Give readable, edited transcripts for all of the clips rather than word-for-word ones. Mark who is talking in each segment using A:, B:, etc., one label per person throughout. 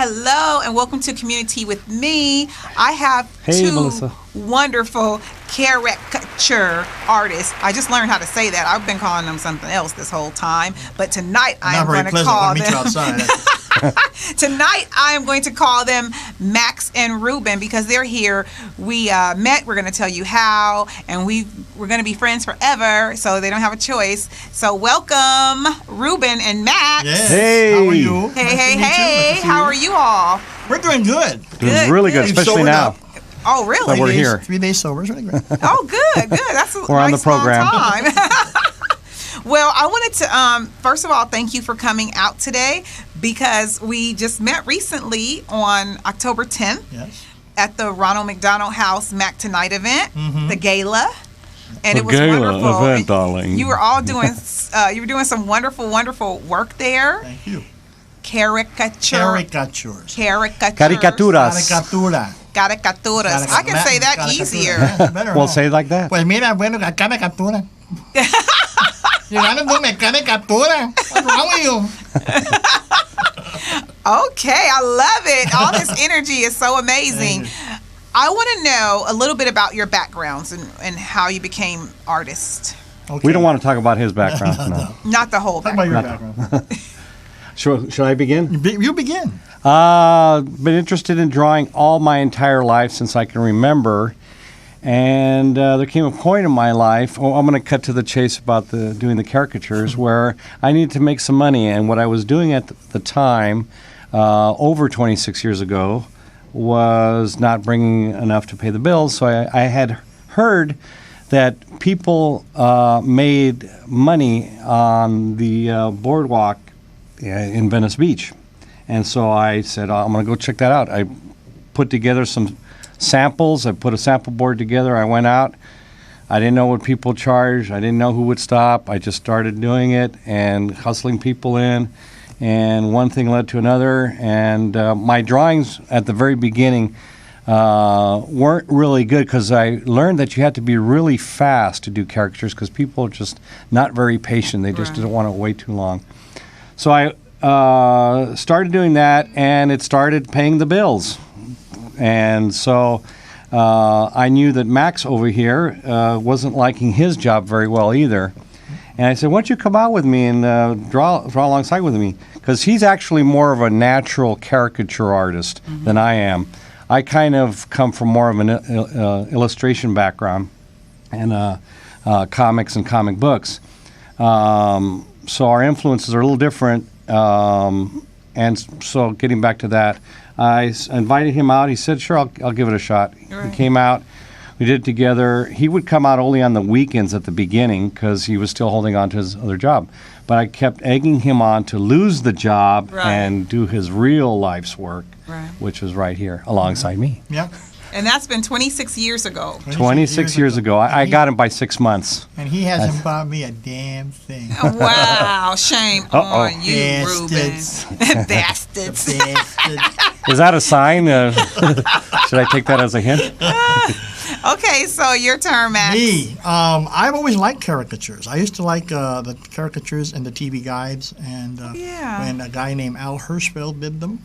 A: Hello, and welcome to Community with me. I have two
B: Melissa.
A: wonderful caricature artists. I just learned how to say that. I've been calling them something else this whole time, but tonight I am going to call them. Tonight I am going to call them Max and Ruben because they're here. We met. We're going to tell you how, and we're going to be friends forever. So they don't have a choice. So welcome, Ruben and Max.
C: Yes.
B: Hey.
C: How are you?
A: Hey. How are you all?
C: We're doing good.
B: Doing really good, especially now.
A: Oh, really?
B: So we're here.
C: 3 days sober. It's really great.
A: Oh, good. That's a
B: We're on the
A: nice long
B: program.
A: time. Well, I wanted to, first of all, thank you for coming out today because we just met recently on October 10th
C: Yes.
A: at the Ronald McDonald House Mac Tonight event, the gala. And
B: The
A: it was
B: gala
A: wonderful.
B: event, darling.
A: You were all doing, you were doing some wonderful work there.
C: Thank you.
A: Caricatures.
B: Caricaturas.
A: Caricaturas. I can say that easier.
B: Well, say it like that.
C: Pues mira, bueno, caricatura. You gotta do me caricatura. What's wrong with you?
A: Okay, I love it. All this energy is so amazing. I want to know a little bit about your backgrounds and how you became artists.
C: Okay.
B: We don't want to talk about his background. No.
A: Not the whole
C: Talk about
A: background.
C: your background.
B: Should I begin?
C: You begin.
B: Been interested in drawing all my entire life since I can remember. And there came a point in my life, I'm going to cut to the chase about doing the caricatures, where I needed to make some money. And what I was doing at the time, over 26 years ago, was not bringing enough to pay the bills. So I had heard that people made money on the boardwalk in Venice Beach. And so I said, I'm going to go check that out. I put together some samples. I put a sample board together. I went out. I didn't know what people charged. I didn't know who would stop. I just started doing it and hustling people in. And one thing led to another. And my drawings at the very beginning weren't really good because I learned that you had to be really fast to do caricatures because people are just not very patient. They just didn't want to wait too long. So I started doing that, and it started paying the bills. And so I knew that Max over here wasn't liking his job very well either. And I said, why don't you come out with me and draw alongside with me? Because he's actually more of a natural caricature artist than I am. I kind of come from more of an illustration background and comics and comic books. So our influences are a little different. And so getting back to that, I invited him out. He said, sure, I'll give it a shot. Right. He came out. We did it together. He would come out only on the weekends at the beginning because he was still holding on to his other job. But I kept egging him on to lose the job and do his real life's work, which was right here alongside me.
C: Yeah.
A: And that's been 26 years ago.
B: 26 years ago. I got him by 6 months.
C: And he hasn't bought me a damn thing.
A: Wow, shame on you,
C: Bastards.
A: Ruben. Bastards.
B: Is that a sign? Should I take that as a hint?
A: Okay, so your turn, Max.
C: Me. I've always liked caricatures. I used to like the caricatures and the TV guides. And when a guy named Al Hirschfeld did them.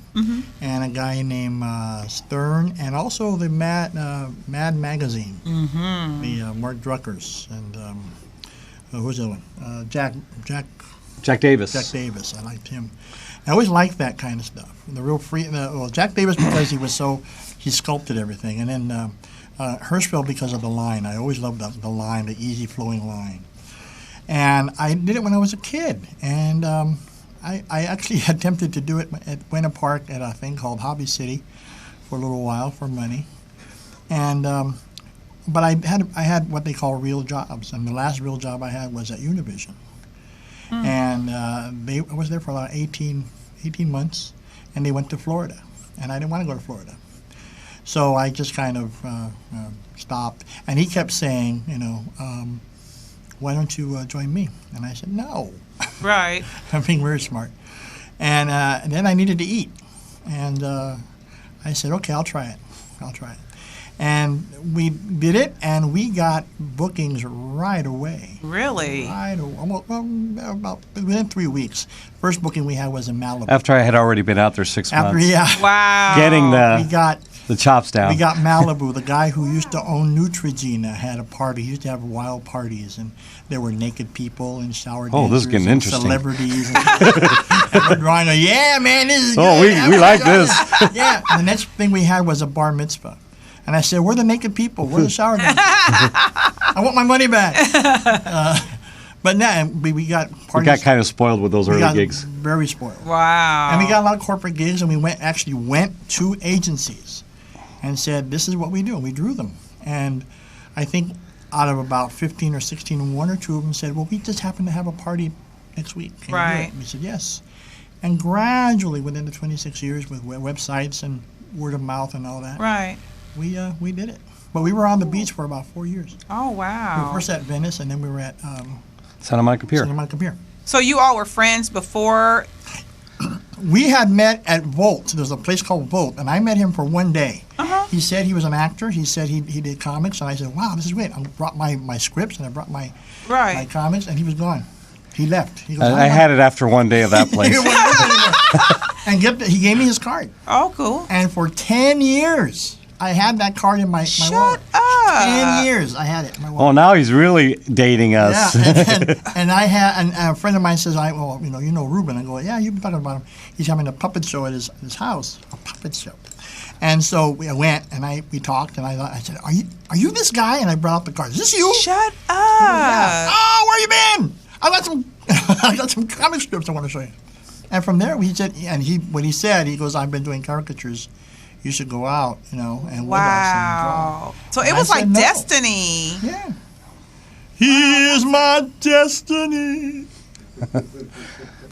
C: And a guy named Stern. And also the Mad Magazine. The Mark Druckers. And who's the one? Jack
B: Davis.
C: Jack Davis. I liked him. I always liked that kind of stuff. The real free. Well, Jack Davis because he sculpted everything. And then Hirschfeld because of the line. I always loved the line, the easy flowing line. And I did it when I was a kid. And I actually attempted to do it at Buena Park at a thing called Hobby City for a little while for money. And but I had what they call real jobs. And the last real job I had was at Univision. And I was there for about 18 months, and they went to Florida, and I didn't want to go to Florida. So I just kind of stopped, and he kept saying, why don't you join me? And I said, no.
A: Right.
C: I'm being very smart. And then I needed to eat, and I said, okay, I'll try it. And we did it, and we got bookings right away.
A: Really?
C: Right away. About within 3 weeks. First booking we had was in Malibu.
B: After I had already been out there 6 months.
C: Yeah.
A: Wow.
B: Getting
C: We got
B: the chops down.
C: We got Malibu. The guy who used to own Neutrogena had a party. He used to have wild parties, and there were naked people and shower dancers.
B: Oh, this is getting
C: and
B: interesting.
C: Celebrities. And we're drawing yeah, man, this is good.
B: Oh, we like this.
C: Yeah. And the next thing we had was a bar mitzvah. And I said, "We're the naked people. We're the shower dancers. I want my money back." But now we got parties.
B: We got kind of spoiled with those
C: We
B: early
C: got
B: gigs.
C: very spoiled.
A: Wow.
C: And we got a lot of corporate gigs, and we actually went to agencies and said, "This is what we do." And we drew them. And I think out of about 15 or 16, one or two of them said, "Well, we just happen to have a party next week. Can you do
A: Right.
C: it?" We said, "Yes." And gradually, within the 26 years, with websites and word of mouth and all that,
A: Right.
C: we did it. But we were on the beach for about 4 years.
A: Oh,
C: We were
A: wow.
C: first at Venice, and then we were at
B: Santa Monica Pier.
C: Santa Monica Pier.
A: So you all were friends before?
C: We had met at Volt. There's a place called Volt, and I met him for one day.
A: Uh-huh.
C: He said he was an actor. He said he did comics, and I said, "Wow, this is great." I brought my scripts, and I brought my
A: Right.
C: comics, and he was gone. He left. He goes,
B: I had it after one day of that place.
C: And he gave me his card.
A: Oh, cool.
C: And for 10 years, I had that card in my
A: Shut
C: wallet.
A: up.
C: 10 years, I had it in my wallet.
B: Oh, now he's really dating us.
C: Yeah, and I had, and a friend of mine says, you know Ruben. I go, yeah, you've been talking about him. He's having a puppet show at his house, a puppet show. And so we went, and we talked, and I said, are you this guy? And I brought out the card. Is this you?
A: Shut up.
C: Yeah. Oh, where you been? I got some comic strips I want to show you. And from there, when he said, he goes, I've been doing caricatures. You should go out, and with us and draw.
A: Wow. So it
C: And
A: was
C: I
A: like
C: said no.
A: destiny.
C: Yeah. Here's my destiny.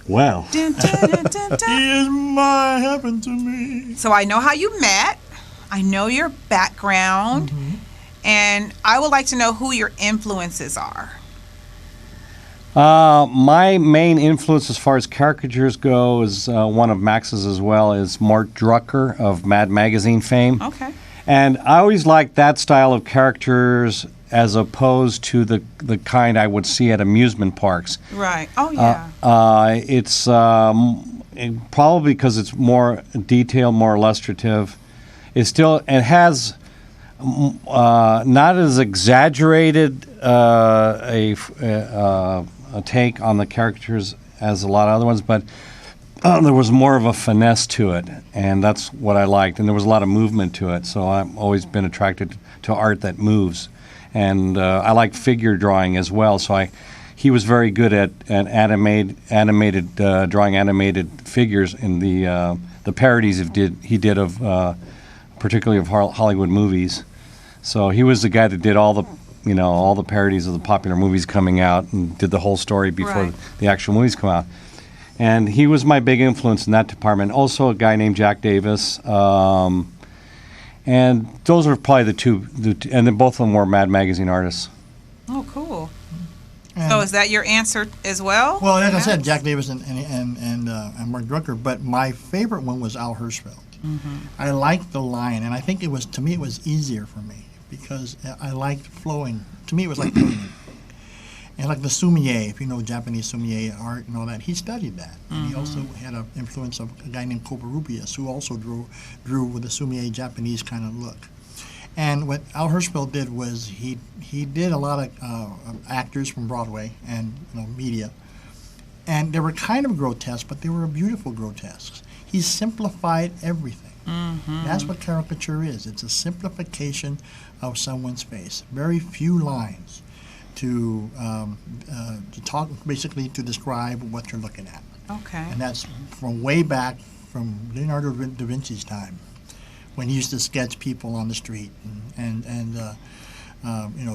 B: Well,
A: Dun, dun, dun, dun, dun.
C: Here's my heaven to me.
A: So I know how you met. I know your background. And I would like to know who your influences are.
B: my main influence as far as caricatures go is one of Max's as well, is Mark Drucker of Mad Magazine fame.
A: Okay.
B: And I always liked that style of characters as opposed to the kind I would see at amusement parks.
A: Right. Oh, yeah.
B: It's probably because it's more detailed, more illustrative. It has not as exaggerated a take on the characters as a lot of other ones, but there was more of a finesse to it, and that's what I liked. And there was a lot of movement to it, so I've always been attracted to art that moves. And I like figure drawing as well, so he was very good at animated drawing animated figures in the parodies he did of particularly of Hollywood movies. So he was the guy that did all the parodies of the popular movies coming out and did the whole story before
A: Right.
B: the actual movies come out. And he was my big influence in that department. Also a guy named Jack Davis. And those are probably the two, and then both of them were Mad Magazine artists.
A: Oh, cool.
C: And-
A: So is that your answer as well?
C: Well, like I
A: Max?
C: said, Jack Davis and Mark Drucker, but my favorite one was Al Hirschfeld. I liked the line, and I think it was easier for me because I liked flowing. To me, it was like flowing. And like the sumi-e, if you know Japanese sumi-e art and all that, he studied that. And he also had an influence of a guy named Covarrubias, who also drew with a sumi-e Japanese kind of look. And what Al Hirschfeld did was he did a lot of actors from Broadway and media, and they were kind of grotesque, but they were beautiful grotesques. He simplified everything. That's what caricature is. It's a simplification of someone's face. Very few lines to talk, basically to describe what you're looking at.
A: Okay.
C: And that's from way back from Leonardo da Vinci's time, when he used to sketch people on the street and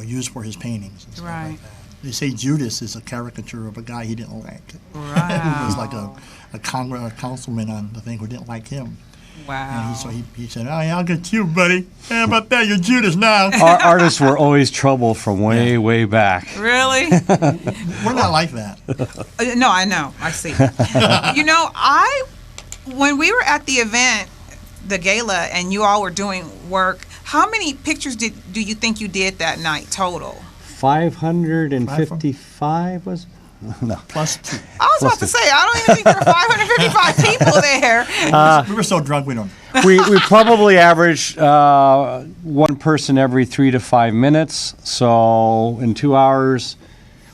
C: use for his paintings and stuff
A: Right.
C: like that. They say Judas is a caricature of a guy he didn't like.
A: Right.
C: Who was like a councilman on the thing who didn't like him.
A: Wow.
C: And he said, "Oh yeah, I'll get you, buddy. How about that? You're Judas now."
B: Our artists were always trouble from way back.
A: Really?
C: We're not like that.
A: No, I know. I see. When we were at the event, the gala, and you all were doing work, How many pictures do you think you did that night total?
B: 555 was. No.
C: Plus 2.
A: I was about to say, I don't even think there were 555 people there.
C: We were so drunk we don't.
B: we probably averaged one person every 3 to 5 minutes. So in 2 hours,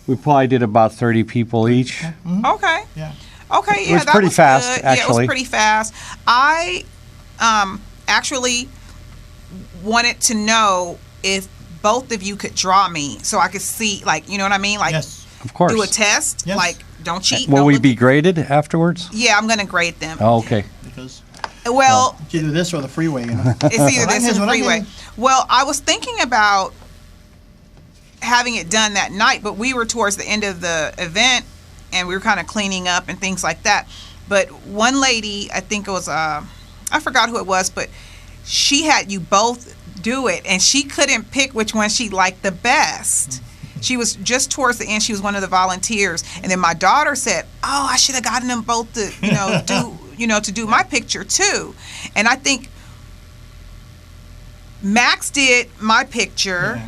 B: we probably did about 30 people each.
C: Mm-hmm.
A: Okay.
C: Yeah.
A: Okay, yeah,
B: It was
A: that
B: pretty
A: was
B: fast,
A: good. Yeah, it was
B: actually.
A: pretty fast. I actually wanted to know if both of you could draw me so I could see, like, you know what I mean? Like,
C: Yes.
B: Of course.
A: do a test.
C: Yes.
A: Like, don't cheat.
B: Will
A: don't
B: we
A: look-
B: be graded afterwards?
A: Yeah, I'm going to grade them.
B: Oh, okay.
C: Because
A: Well,
C: it's either this or the freeway, you know.
A: it's either this or
C: Here's
A: the
C: what I
A: freeway.
C: did.
A: Well, I was thinking about having it done that night, but we were towards the end of the event, and we were kind of cleaning up and things like that. But one lady, I think it was, I forgot who it was, but she had you both do it, and she couldn't pick which one she liked the best. She was just towards the end. She was one of the volunteers, and then my daughter said, "Oh, I should have gotten them both to, to do my picture too." And I think Max did my picture,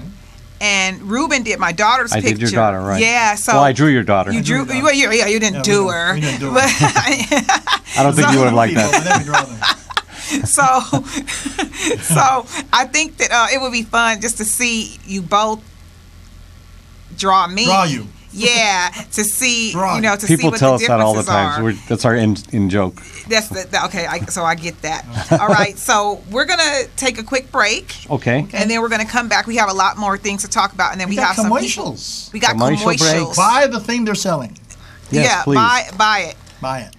A: and Ruben did my daughter's
B: I
A: picture.
B: did your daughter, right?
A: Yeah. So
B: Well, I drew your daughter.
A: you drew.
C: Drew your daughter.
A: You didn't
C: Yeah,
A: do
C: we
A: her.
C: we didn't do
A: But-
C: it.
B: I don't think you would have liked
C: People,
B: that.
C: but then we draw them.
A: so I think that it would be fun just to see you both draw me.
C: Draw you.
A: Yeah, to see,
C: Draw you.
A: to see
B: People
A: what
B: tell
A: the
B: us that all the
A: differences
B: time.
A: are.
B: That's our in joke.
A: That's okay. So I get that. All right. So we're gonna take a quick break,
B: Okay.
A: and then we're gonna come back. We have a lot more things to talk about, and then we
C: got
A: have some people.
C: commercials.
A: We got
B: Commercial
A: commercials.
C: Buy the thing they're selling.
B: Yes,
A: yeah,
B: please.
A: buy it.
C: Buy it.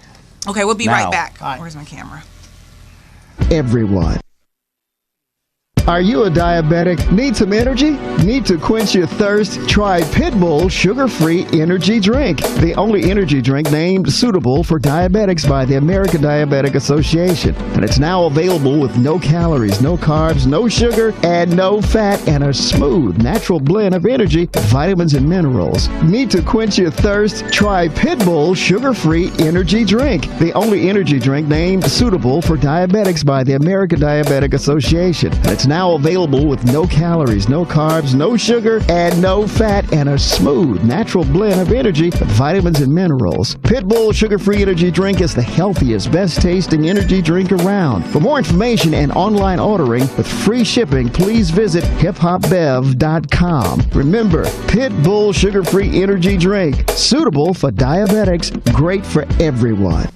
A: Okay, we'll be
B: Now.
A: right back.
C: Bye.
A: Where's my camera?
D: Everyone. Are you a diabetic? Need some energy? Need to quench your thirst? Try Pitbull Sugar-Free Energy Drink, the only energy drink named suitable for diabetics by the American Diabetic Association. And it's now available with no calories, no carbs, no sugar, and no fat, and a smooth, natural blend of energy, vitamins, and minerals. Need to quench your thirst? Try Pitbull Sugar-Free Energy Drink, the only energy drink named suitable for diabetics by the American Diabetic Association. And it's now available with no calories, no carbs, no sugar, and no fat, and a smooth, natural blend of energy, vitamins, and minerals. Pitbull Sugar-Free Energy Drink is the healthiest, best-tasting energy drink around. For more information and online ordering with free shipping, please visit hiphopbev.com. Remember, Pitbull Sugar-Free Energy Drink, suitable for diabetics, great for everyone.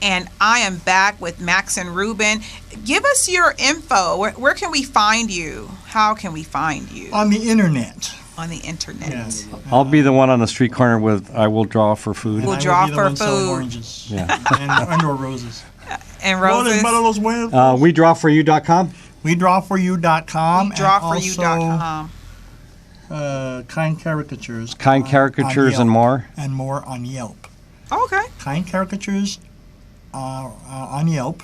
A: And I am back with Max and Ruben. Give us your info. Where can we find you? How can we find you?
C: On the internet.
A: On the internet.
C: Yes.
B: I'll be the one on the street corner with I will draw for food.
A: We'll
C: And I
A: draw
C: will be the
A: for
C: one selling
A: food.
C: Oranges.
B: Yeah.
C: and or roses.
A: And
C: What is
A: roses.
C: one of those ways?
B: We drawforyou.com.
C: WeDrawForYou.com.
A: Drawforyou.com.
C: Kind caricatures.
B: Kind
C: on
B: caricatures
C: Yelp.
B: and more.
C: And more on Yelp.
A: Okay.
C: Kind caricatures on Yelp,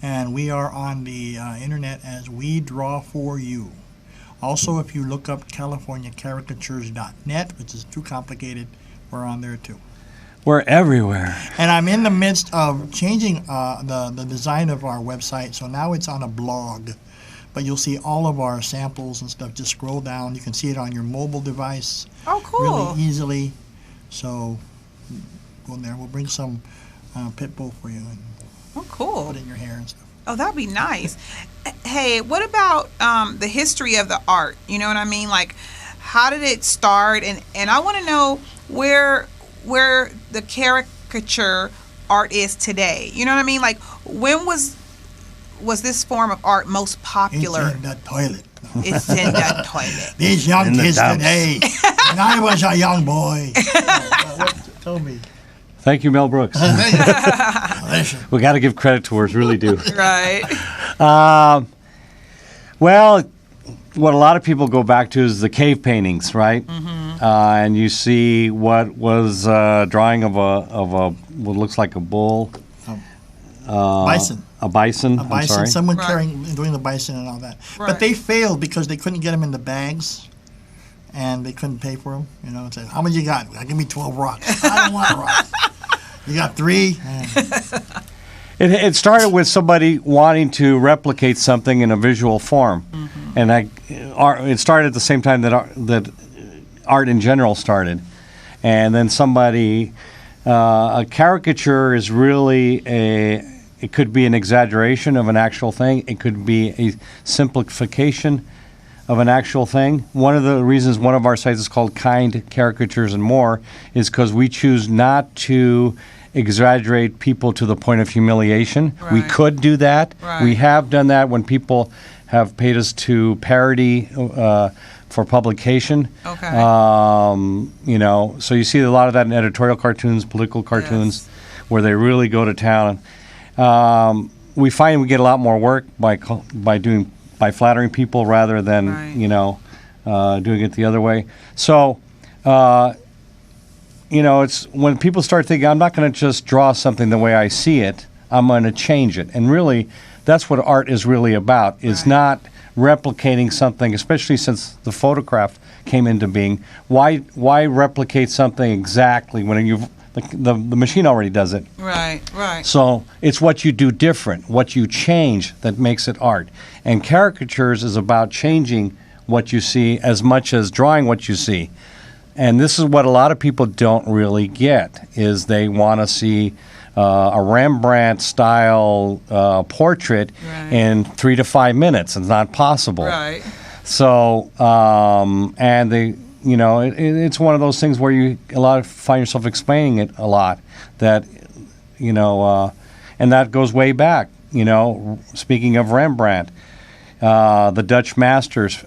C: and we are on the internet as We Draw For You. Also, if you look up CaliforniaCaricatures.net, which is too complicated, we're on there too.
B: We're everywhere.
C: And I'm in the midst of changing the design of our website, so now it's on a blog. But you'll see all of our samples and stuff. Just scroll down. You can see it on your mobile device
A: Oh, cool.
C: really easily. So go in there. We'll bring some Pitbull for you and
A: Oh, cool.
C: put it in your hair and stuff.
A: Oh, that'd be nice. Hey, what about the history of the art? You know what I mean? Like, how did it start? And I want to know where the caricature art is today. You know what I mean? Like, when was this form of art most popular?
C: It's in the toilet.
A: It's in the toilet.
C: These young
B: In the
C: kids
B: dumps.
C: today. When I was a young boy. Tell me.
B: Thank you, Mel Brooks.
C: Listen.
B: We got to give credit to her, really do.
A: Right.
B: Well, what a lot of people go back to is the cave paintings, right? Mm-hmm. And you see what was a drawing of a what looks like a bull.
C: Bison.
B: A bison.
C: A
B: I'm
C: bison.
B: sorry.
C: Someone
A: Right.
C: doing the bison and all that.
A: Right.
C: But they failed because they couldn't get them in the bags. And they couldn't pay for them. You know, and say, how much you got? Give me 12 rocks. I don't want rocks. You got 3?
B: It started with somebody wanting to replicate something in a visual form.
A: Mm-hmm.
B: And it started at the same time that art in general started. And then a caricature is really it could be an exaggeration of an actual thing. It could be a simplification of an actual thing. One of the reasons one of our sites is called Kind Caricatures and More is because we choose not to exaggerate people to the point of humiliation.
A: Right.
B: We could do that.
A: Right.
B: We have done that when people have paid us to parody for publication.
A: Okay.
B: So you see a lot of that in editorial cartoons, political cartoons, where they really go to town. We find we get a lot more work by flattering people rather than doing it the other way. So it's when people start thinking, I'm not going to just draw something the way I see it, I'm going to change it. And really, that's what art is really about, is not replicating something, especially since the photograph came into being. Why replicate something exactly when the machine already does it?
A: Right.
B: So it's what you do different, what you change that makes it art. And caricatures is about changing what you see as much as drawing what you see. And this is what a lot of people don't really get, is they want to see a Rembrandt-style portrait in 3 to 5 minutes. It's not possible.
A: Right.
B: So, it's one of those things where you find yourself explaining it a lot. That, and that goes way back. Speaking of Rembrandt, the Dutch masters.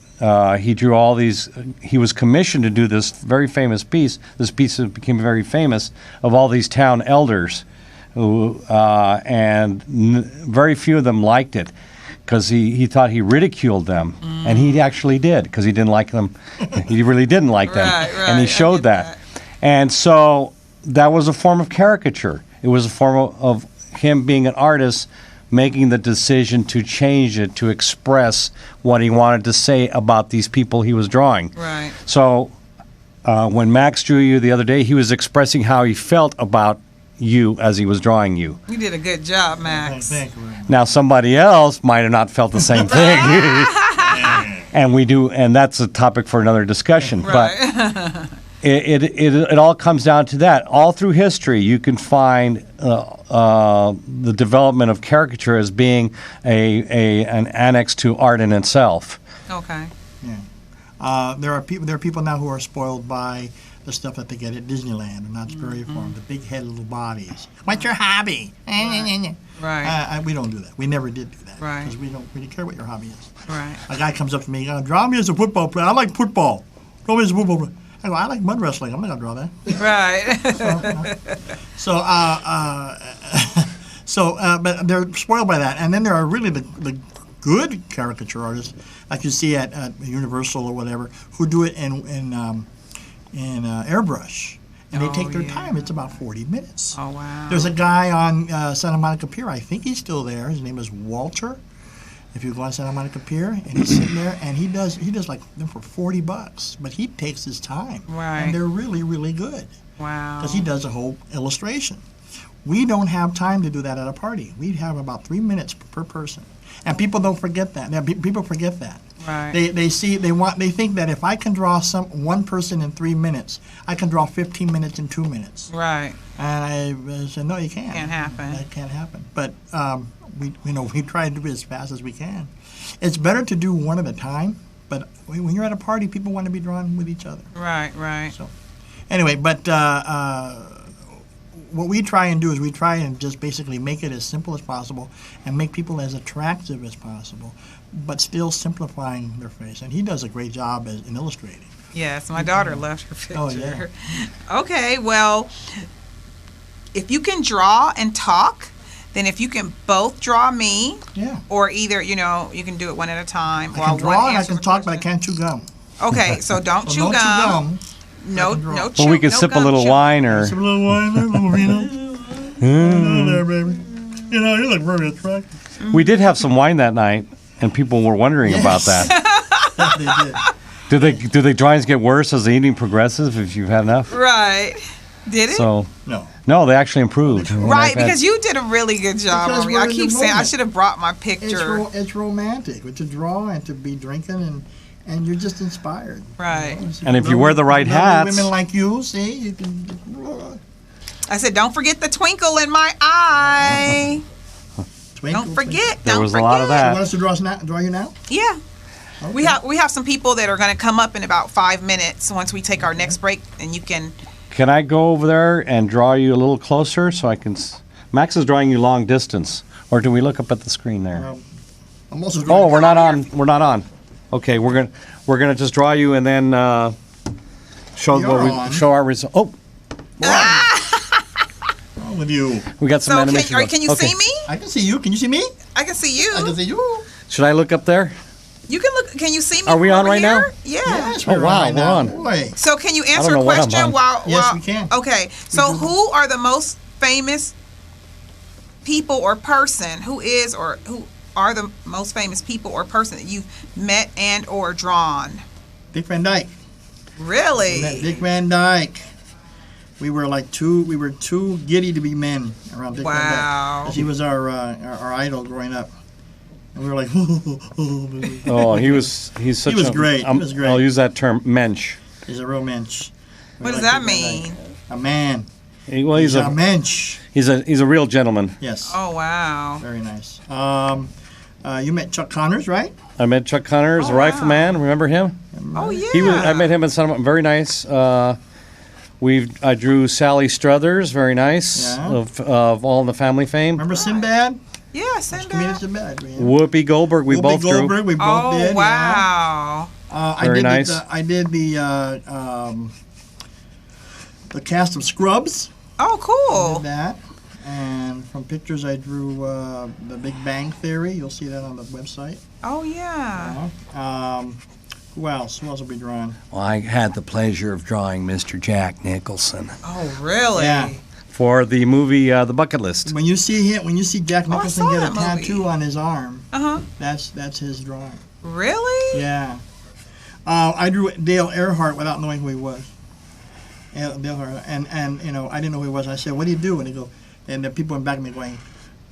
B: He drew all these. He was commissioned to do this very famous piece. This piece became very famous, of all these town elders, very few of them liked it, because he thought he ridiculed them, and he actually did, because he didn't like them. He really didn't like them, and he showed that. And so that was a form of caricature. It was a form of him being an artist, making the decision to change it to express what he wanted to say about these people he was drawing.
A: Right.
B: So when Max drew you the other day, he was expressing how he felt about you as he was drawing you.
A: You did a good job, Max.
C: Thank you very much.
B: Now somebody else might have not felt the same thing. And that's a topic for another discussion.
A: Right.
B: But it all comes down to that. All through history, you can find the development of caricature as being an annex to art in itself.
A: Okay.
C: Yeah. There are people now who are spoiled by the stuff that they get at Disneyland, and that's very fun. The big head, little bodies. What's your hobby?
A: Right.
C: We don't do that. We never did do that.
A: Right.
C: Because we don't really care what your hobby is.
A: Right.
C: A guy comes up to me, draw me as a football player. I like football. Draw me as a football player. I go, I like mud wrestling. I'm not gonna draw that.
A: Right.
C: But they're spoiled by that. And then there are really the good caricature artists, like you see at Universal or whatever, who do it in airbrush. And they take their time. It's about 40 minutes.
A: Oh, wow.
C: There's a guy on Santa Monica Pier. I think he's still there. His name is Walter. If you go on Santa Monica Pier, and he's sitting there, and he does like them for $40, but he takes his time.
A: Right.
C: And they're really, really good.
A: Wow.
C: Because he does a whole illustration. We don't have time to do that at a party. We have about 3 minutes per person, and people don't forget that. People forget that.
A: Right.
C: They think that if I can draw one person in 3 minutes, I can draw 15 minutes in 2 minutes.
A: Right.
C: And I said, no, you can't.
A: Can't happen.
C: That can't happen. But we try to do it as fast as we can. It's better to do one at a time. But when you're at a party, people want to be drawn with each other.
A: Right. Right.
C: So, anyway, but what we try and do is we try and just basically make it as simple as possible and make people as attractive as possible, but still simplifying their face. And he does a great job in illustrating.
A: Yes, my daughter loved her picture.
C: Oh, yeah.
A: Okay, well, if you can draw and talk, then if you can both draw me, or either, you can do it one at a time.
C: I can draw and I can talk, but I can't chew gum.
A: Okay, so don't chew gum. No chew.
B: Well, we could sip a little wine or.
C: Sip a little wine there, little vino. There, baby. You look very attractive.
B: We did have some wine that night, and people were wondering about that.
C: They did.
B: Do the drawings get worse as the evening progresses if you've had enough?
A: Right. Did it?
B: So
C: No.
B: they actually improved.
A: Right, because you did a really good job.
C: Because
A: Marie.
C: we're
A: I
C: in the
A: keep saying I
C: moment.
A: should have brought my picture.
C: It's romantic to draw and to be drinking and you're just inspired.
A: Right.
C: You know? So
B: And if you wear the right
C: lovely
B: hats-
C: women like you, see, you can.
A: I said, don't forget the twinkle in my eye.
C: Twinkle,
A: Don't forget.
C: twinkle.
B: There
A: Don't
B: was a
A: forget.
B: lot of that.
C: You want us to draw you now?
A: Yeah.
C: Okay.
A: We have some people that are going to come up in about 5 minutes once we take our next break, and you can.
B: Can I go over there and draw you a little closer so I can? Max is drawing you long distance, or do we look up at the screen there?
C: I'm also
B: Oh,
C: drawing.
B: we're not on. We're not on. Okay, we're gonna just draw you and then show
C: You're on.
B: show our result. Oh,
C: What's wrong with you?
B: we got some
A: So
B: animation.
A: can you
B: Okay.
A: see me?
C: I can see you. Can you see me?
A: I can see you.
C: I can see you.
B: Should I look up there?
A: You can look. Can you see me?
B: Are we
A: from
B: on
A: over
B: right now?
A: here? Yeah.
C: Yes,
B: Oh,
C: we're
B: wow,
C: right
B: we're
C: now.
B: on.
C: Boy.
A: So can you answer
B: know
A: a
B: what I'm
A: question
B: on.
A: while?
C: Yes,
A: while-
C: we can.
A: Okay. So who are the most famous people or person? Who are the most famous people or person that you've met and or drawn?
C: Dick Van Dyke.
A: Really?
C: Met Dick Van Dyke. We were too giddy to be men around Dick Van
A: Wow.
C: Dyke. 'Cause he was our idol growing up. And we were like,
B: Oh, he's such
C: was
B: a.
C: great. He was great.
B: I'll use that term, mensch.
C: he's a real mensch. We
A: What does
C: like
A: that
C: Dick Van
A: mean?
C: Dyke. A man.
B: Well,
C: He's a mensch.
B: he's a real gentleman.
C: Yes.
A: Oh wow.
C: Very nice. You met Chuck Connors, right?
B: I met Chuck Connors, the
A: Oh,
B: rifleman. Remember him?
A: Oh yeah.
B: I met him in Santa Monica. Very nice. I drew Sally Struthers. Very nice.
C: Yeah.
B: Of All in the Family fame.
C: Remember Sinbad?
A: Yeah, send
C: Comedian
A: that.
C: Sinbad.
B: Whoopi Goldberg. We
C: Whoopi
B: both drew.
C: Goldberg, we both
A: Oh
C: did.
A: wow.
C: Yeah.
B: Very nice.
C: I did the cast of Scrubs.
A: Oh
C: I
A: cool.
C: did that. And from pictures, I drew the Big Bang Theory. You'll see that on the website.
A: Oh yeah.
C: Who else? Who else will be drawing?
B: Well, I had the pleasure of drawing Mr. Jack Nicholson
A: Oh really?
C: Yeah.
B: for the movie The Bucket List.
C: When you see Jack
A: Oh, I
C: Nicholson
A: saw
C: get a
A: that movie.
C: tattoo on his arm,
A: Uh huh.
C: that's his drawing.
A: Really?
C: Yeah. I drew Dale Earnhardt without knowing who he was. Dale Earnhardt. And I didn't know who he was. I said, "What do you do?" And he go, and the people in back of me going,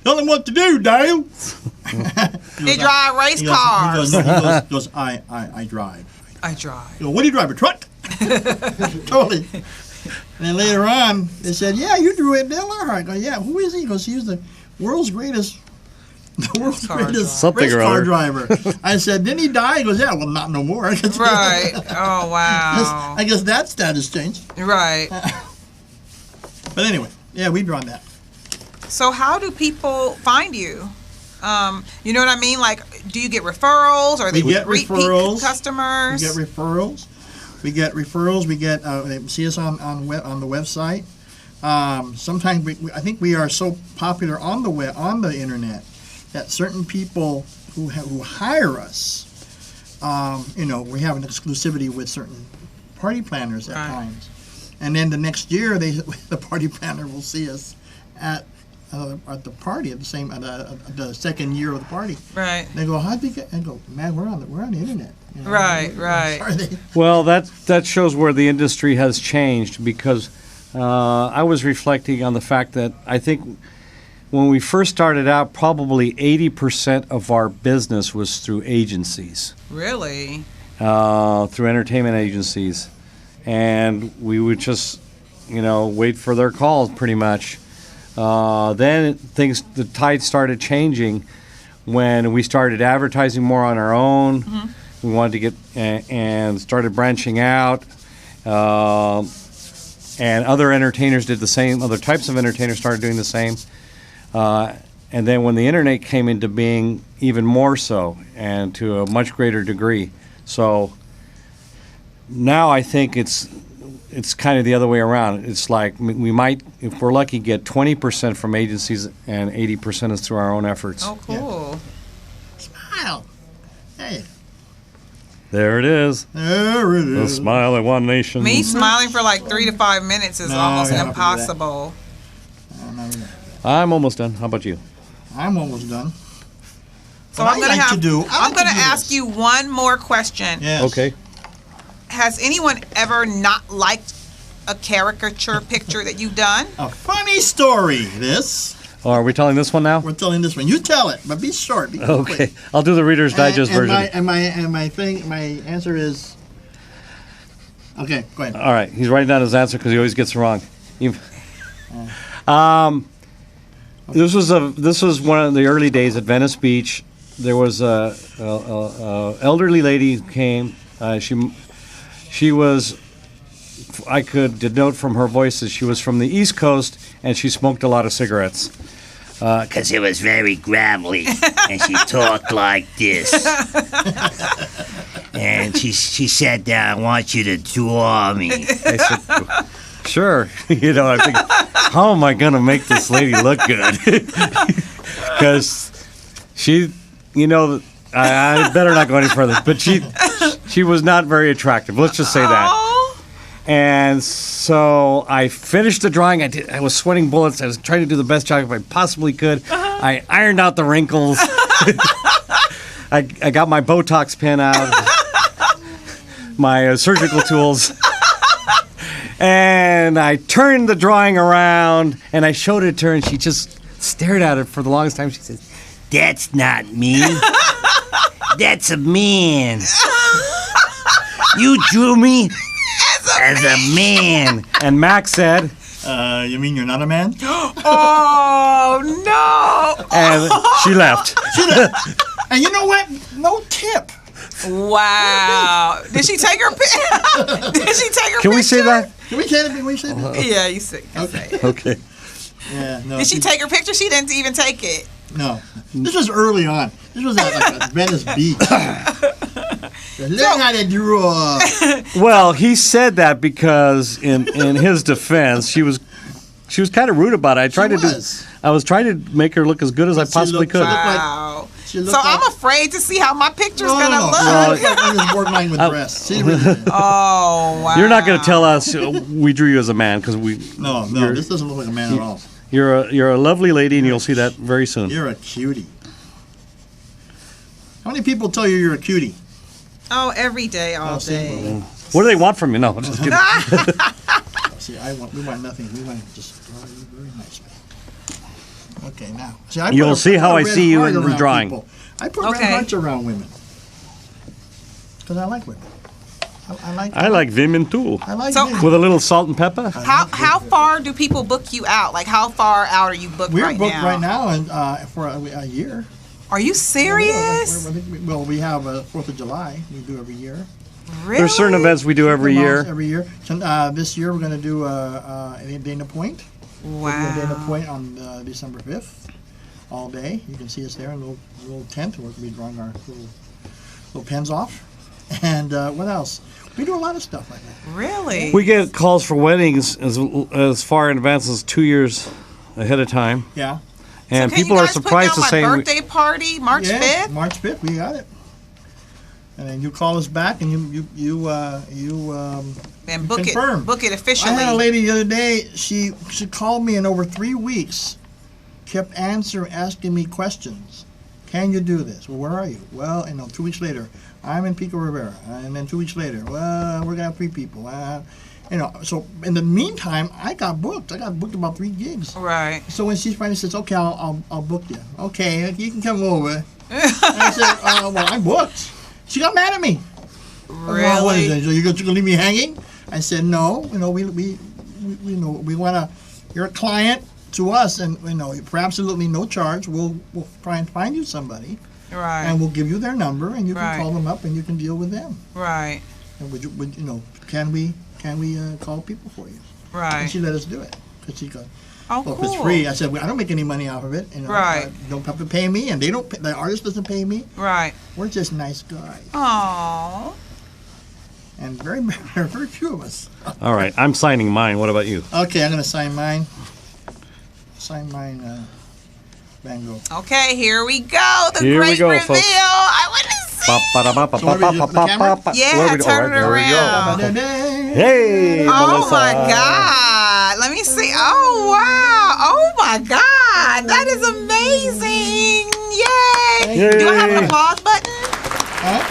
C: "Tell him what to do, Dale."
A: They drive race
C: He
A: cars.
C: goes, I drive.
A: I drive.
C: You go, "What do you drive, a truck?" Totally. And then later on, they said, "Yeah, you drew it, Dale Earnhardt." I go, "Yeah, who is he?" He goes, "He was the world's greatest
B: Something
C: race
B: or
C: car
B: other.
C: driver." I said, "Didn't he die?" He goes, "Yeah, well, not no more."
A: Right. Oh wow.
C: I guess that status changed.
A: Right.
C: But anyway, yeah, we drawn that.
A: So how do people find you? You know what I mean? Like, do you get referrals or
C: We
A: they
C: get
A: repeat
C: referrals. We
A: customers?
C: get referrals. We get they see us on the website. Sometimes I think we are so popular on the internet that certain people who hire us, we have an exclusivity with certain party planners at
A: Right.
C: times, and then the next year the party planner will see us at the party at the second year of the party.
A: Right.
C: They go, "How'd you get?" I go, "Man, we're on the internet." You know?
A: Right, right.
C: Are they-
B: Well, that shows where the industry has changed because I was reflecting on the fact that I think when we first started out, probably 80% of our business was through agencies,
A: Really?
B: through entertainment agencies. And we would just, wait for their calls pretty much. Then the tide started changing when we started advertising more on our own.
A: Mm-hmm.
B: We wanted to get and started branching out. And other entertainers did the same. Other types of entertainers started doing the same. And then when the internet came into being, even more so, and to a much greater degree. So now I think it's kind of the other way around. It's like we might, if we're lucky, get 20% from agencies and 80% is through our own efforts.
A: Oh, cool.
C: Smile. Hey,
B: There it is.
C: there it
B: The
C: is.
B: smile of one nation.
A: Me smiling for like 3 to 5 minutes is
C: No,
A: almost
C: we don't have to do that.
A: impossible.
B: I'm almost done. How about you?
C: I'm almost done.
A: So
C: What
A: I'm gonna
C: I like
A: have
C: to do.
A: I'm gonna ask you one more question.
C: Yes.
B: Okay.
A: Has anyone ever not liked a caricature picture that you've done?
C: A funny story, this.
B: Oh, are we telling this one now?
C: We're telling this one. You tell it, but be short. Be
B: Okay.
C: quick.
B: I'll do the Reader's Digest version.
C: My answer is... Okay, go ahead.
B: All right. He's writing down his answer because he always gets it wrong. This was one of the early days at Venice Beach. There was a elderly lady who came. She was, I could denote from her voice that she was from the East Coast, and she smoked a lot of cigarettes.
E: Because it was very gravelly, and she talked like this. And she said that, I want you to draw me.
B: I said, sure. I think, how am I going to make this lady look good? Because she, I better not go any further. But she was not very attractive. Let's just say that.
A: Oh.
B: And so I finished the drawing. I was sweating bullets. I was trying to do the best job I possibly could. I ironed out the wrinkles. I got my Botox pen out, my surgical tools. And I turned the drawing around, and I showed it to her, and she just stared at it for the longest time. She says,
E: That's not me. That's a man. You drew me as a man.
B: and Max said,
C: You mean you're not a man?
A: Oh, no.
B: and she left.
C: And you know what? No tip.
A: Wow. Did she take her picture? Did she take her
B: Can
A: picture?
B: we say that?
C: Can we say that?
A: Yeah, you say. Okay.
B: Okay.
C: Yeah, no.
A: Did she take her picture? She didn't even take it.
C: No. This was early on. This was at Venice Beach. Learn how to draw.
B: Well, he said that because in his defense, she was kind of rude about it. I was trying to make her look as good as I possibly could.
A: Wow. So I'm afraid to see how my picture's going to look.
C: It was borderline with breasts. She really did.
A: Oh, wow.
B: You're not going to tell us we drew you as a man because we.
C: No, this doesn't look like a man at all.
B: You're a lovely lady, and you'll see that very soon.
C: You're a cutie. How many people tell you you're a cutie?
A: Oh, every day, all day.
B: What do they want from you? No, just kidding.
C: See, we want nothing. We want to just draw you very nicely. Okay, now. See,
B: You'll see how I see you in the drawing.
C: People. I put red hearts around women because I like women. I
B: like women too.
C: I like
A: So-
C: women.
B: With a little salt and pepper.
A: How far do people book you out? Like, how far out are you booked
C: We're
A: right
C: booked
A: now?
C: right now and for a year.
A: Are you serious?
C: Well, we have 4th of July. We do every year.
A: Really?
B: There's certain events we do every year.
C: Every year. So, this year we're going to do Dana Point. We're going to Dana
A: Wow.
C: Point on December 5th, all day. You can see us there in a little tent. We're going to be drawing our little pens off. And what else? We do a lot of stuff like that.
A: Really?
B: We get calls for weddings as far in advance as 2 years ahead of time.
C: Yeah.
B: And
A: So can
B: people
A: you
B: are
A: guys
B: surprised
A: put
B: to
A: down
B: say.
A: my birthday party, March 5th?
C: March 5th, we got it. And then you call us back and you
A: And book
C: confirm.
A: it. Book it
C: I
A: officially.
C: had a lady the other day. She called me in over 3 weeks, kept asking me questions. Can you do this? Well, where are you? Well, 2 weeks later, I'm in Pico Rivera, and then 2 weeks later, well, we're gonna have 3 people. So in the meantime, I got booked. I got booked about 3 gigs.
A: Right.
C: So when she finally says, "Okay, I'll book you," okay, you can come over. I said, "Well, I'm booked." She got mad at me. Well, what is
A: Really?
C: it? So you're gonna leave me hanging? I said, "No. We want to. You're a client to us, and for absolutely no charge, we'll try and find you somebody,
A: Right.
C: and we'll give you their number, and you can
A: Right.
C: call them up, and you can deal with them.
A: Right.
C: And can we call people for you?"
A: Right.
C: And she let us do it because she goes.
A: Oh,
C: Well,
A: cool.
C: if it's free, I said, I don't make any money off of it.
A: Right.
C: You don't have to pay me, and the artist doesn't pay me.
A: Right.
C: We're just nice guys,
A: Oh.
C: and very, very few of us.
B: All right, I'm signing mine. What about you?
C: Okay, I'm gonna sign mine. Van Gogh.
A: Okay, here we go. The
B: Here we
A: great
B: go,
A: reveal.
B: folks.
A: I want to see.
C: So what do we do, the camera?
A: Yeah, turn it around.
B: Hey,
A: Oh
B: Melissa.
A: my God. Let me see. Oh, wow. Oh my God. That is amazing. Yay.
B: Yay.
A: Do I have an applause button?
C: Huh?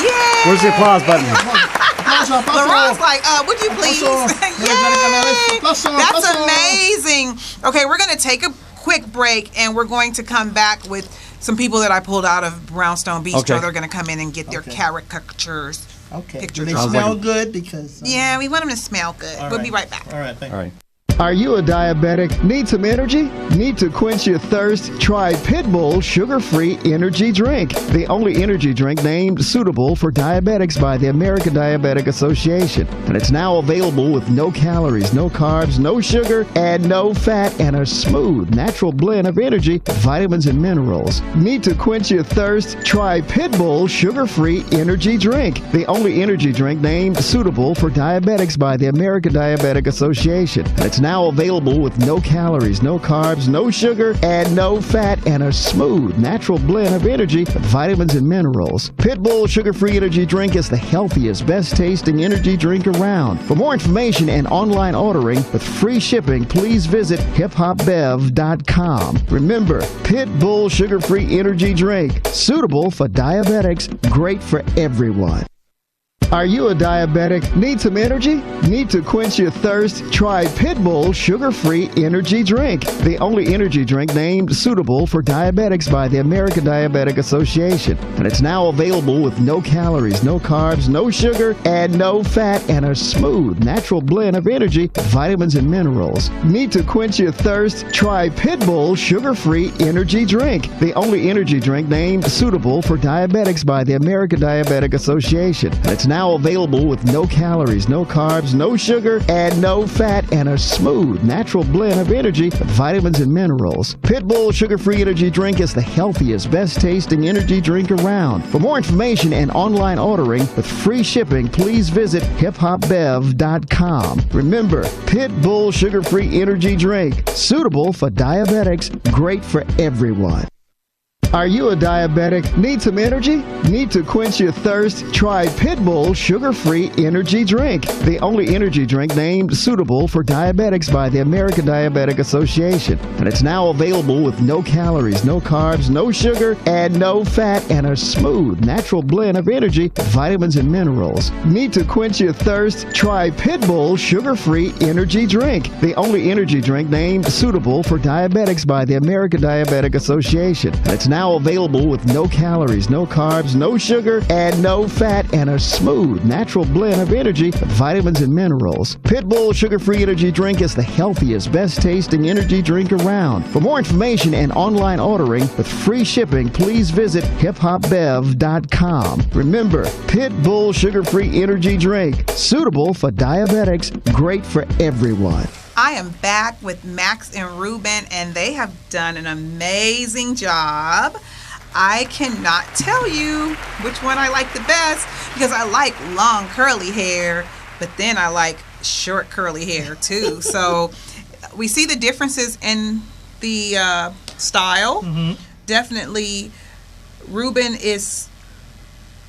A: Yay.
B: Where's the applause button?
C: Applause
A: LaRon's like, would you please? Yay! That's amazing. Okay, we're going to take a quick break, and we're going to come back with some people that I pulled out of Brownstone Bistro.
B: Okay.
A: They're going to come in and get their caricatures.
C: Okay. Do
A: Pictures.
C: they smell good? Because
A: Yeah, we want them to smell good. We'll be right back.
C: All right. Thank
B: All
C: you.
B: right.
D: Are you a diabetic? Need some energy? Need to quench your thirst? Try Pitbull Sugar-Free Energy Drink, the only energy drink named suitable for diabetics by the American Diabetic Association. And it's now available with no calories, no carbs, no sugar, and no fat, and a smooth, natural blend of energy, vitamins, and minerals. Need to quench your thirst? Try Pitbull Sugar-Free Energy Drink, the only energy drink named suitable for diabetics by the American Diabetic Association. And it's now available with no calories, no carbs, no sugar, and no fat, and a smooth, natural blend of energy, vitamins, and minerals. Pitbull Sugar-Free Energy Drink is the healthiest, best-tasting energy drink around. For more information and online ordering with free shipping, please visit hiphopbev.com. Remember, Pitbull Sugar-Free Energy Drink, suitable for diabetics, great for everyone. Are you a diabetic? Need some energy? Need to quench your thirst? Try Pitbull Sugar-Free Energy Drink, the only energy drink named suitable for diabetics by the American Diabetic Association. And it's now available with no calories, no carbs, no sugar, and no fat, and a smooth, natural blend of energy, vitamins, and minerals. Need to quench your thirst? Try Pitbull Sugar-Free Energy Drink, the only energy drink named suitable for diabetics by the American Diabetic Association. And it's now available with no calories, no carbs, no sugar, and no fat, and a smooth, natural blend of energy, vitamins, and minerals. Pitbull Sugar-Free Energy Drink is the healthiest, best-tasting energy drink around. For more information and online ordering with free shipping, please visit hiphopbev.com. Remember, Pitbull Sugar-Free Energy Drink, suitable for diabetics, great for everyone. Are you a diabetic? Need some energy? Need to quench your thirst? Try Pitbull Sugar-Free Energy Drink, the only energy drink named suitable for diabetics by the American Diabetic Association. And it's now available with no calories, no carbs, no sugar, and no fat, and a smooth, natural blend of energy, vitamins, and minerals. Need to quench your thirst? Try Pitbull Sugar-Free Energy Drink, the only energy drink named suitable for diabetics by the American Diabetic Association. And it's now available with no calories, no carbs, no sugar, and no fat, and a smooth, natural blend of energy, vitamins, and minerals. Pitbull Sugar-Free Energy Drink is the healthiest, best-tasting energy drink around. For more information and online ordering with free shipping, please visit hiphopbev.com. Remember, Pitbull Sugar-Free Energy Drink, suitable for diabetics, great for everyone.
A: I am back with Max and Ruben, and they have done an amazing job. I cannot tell you which one I like the best because I like long curly hair, but then I like short curly hair too. So we see the differences in the style. Mm-hmm. Definitely, Ruben is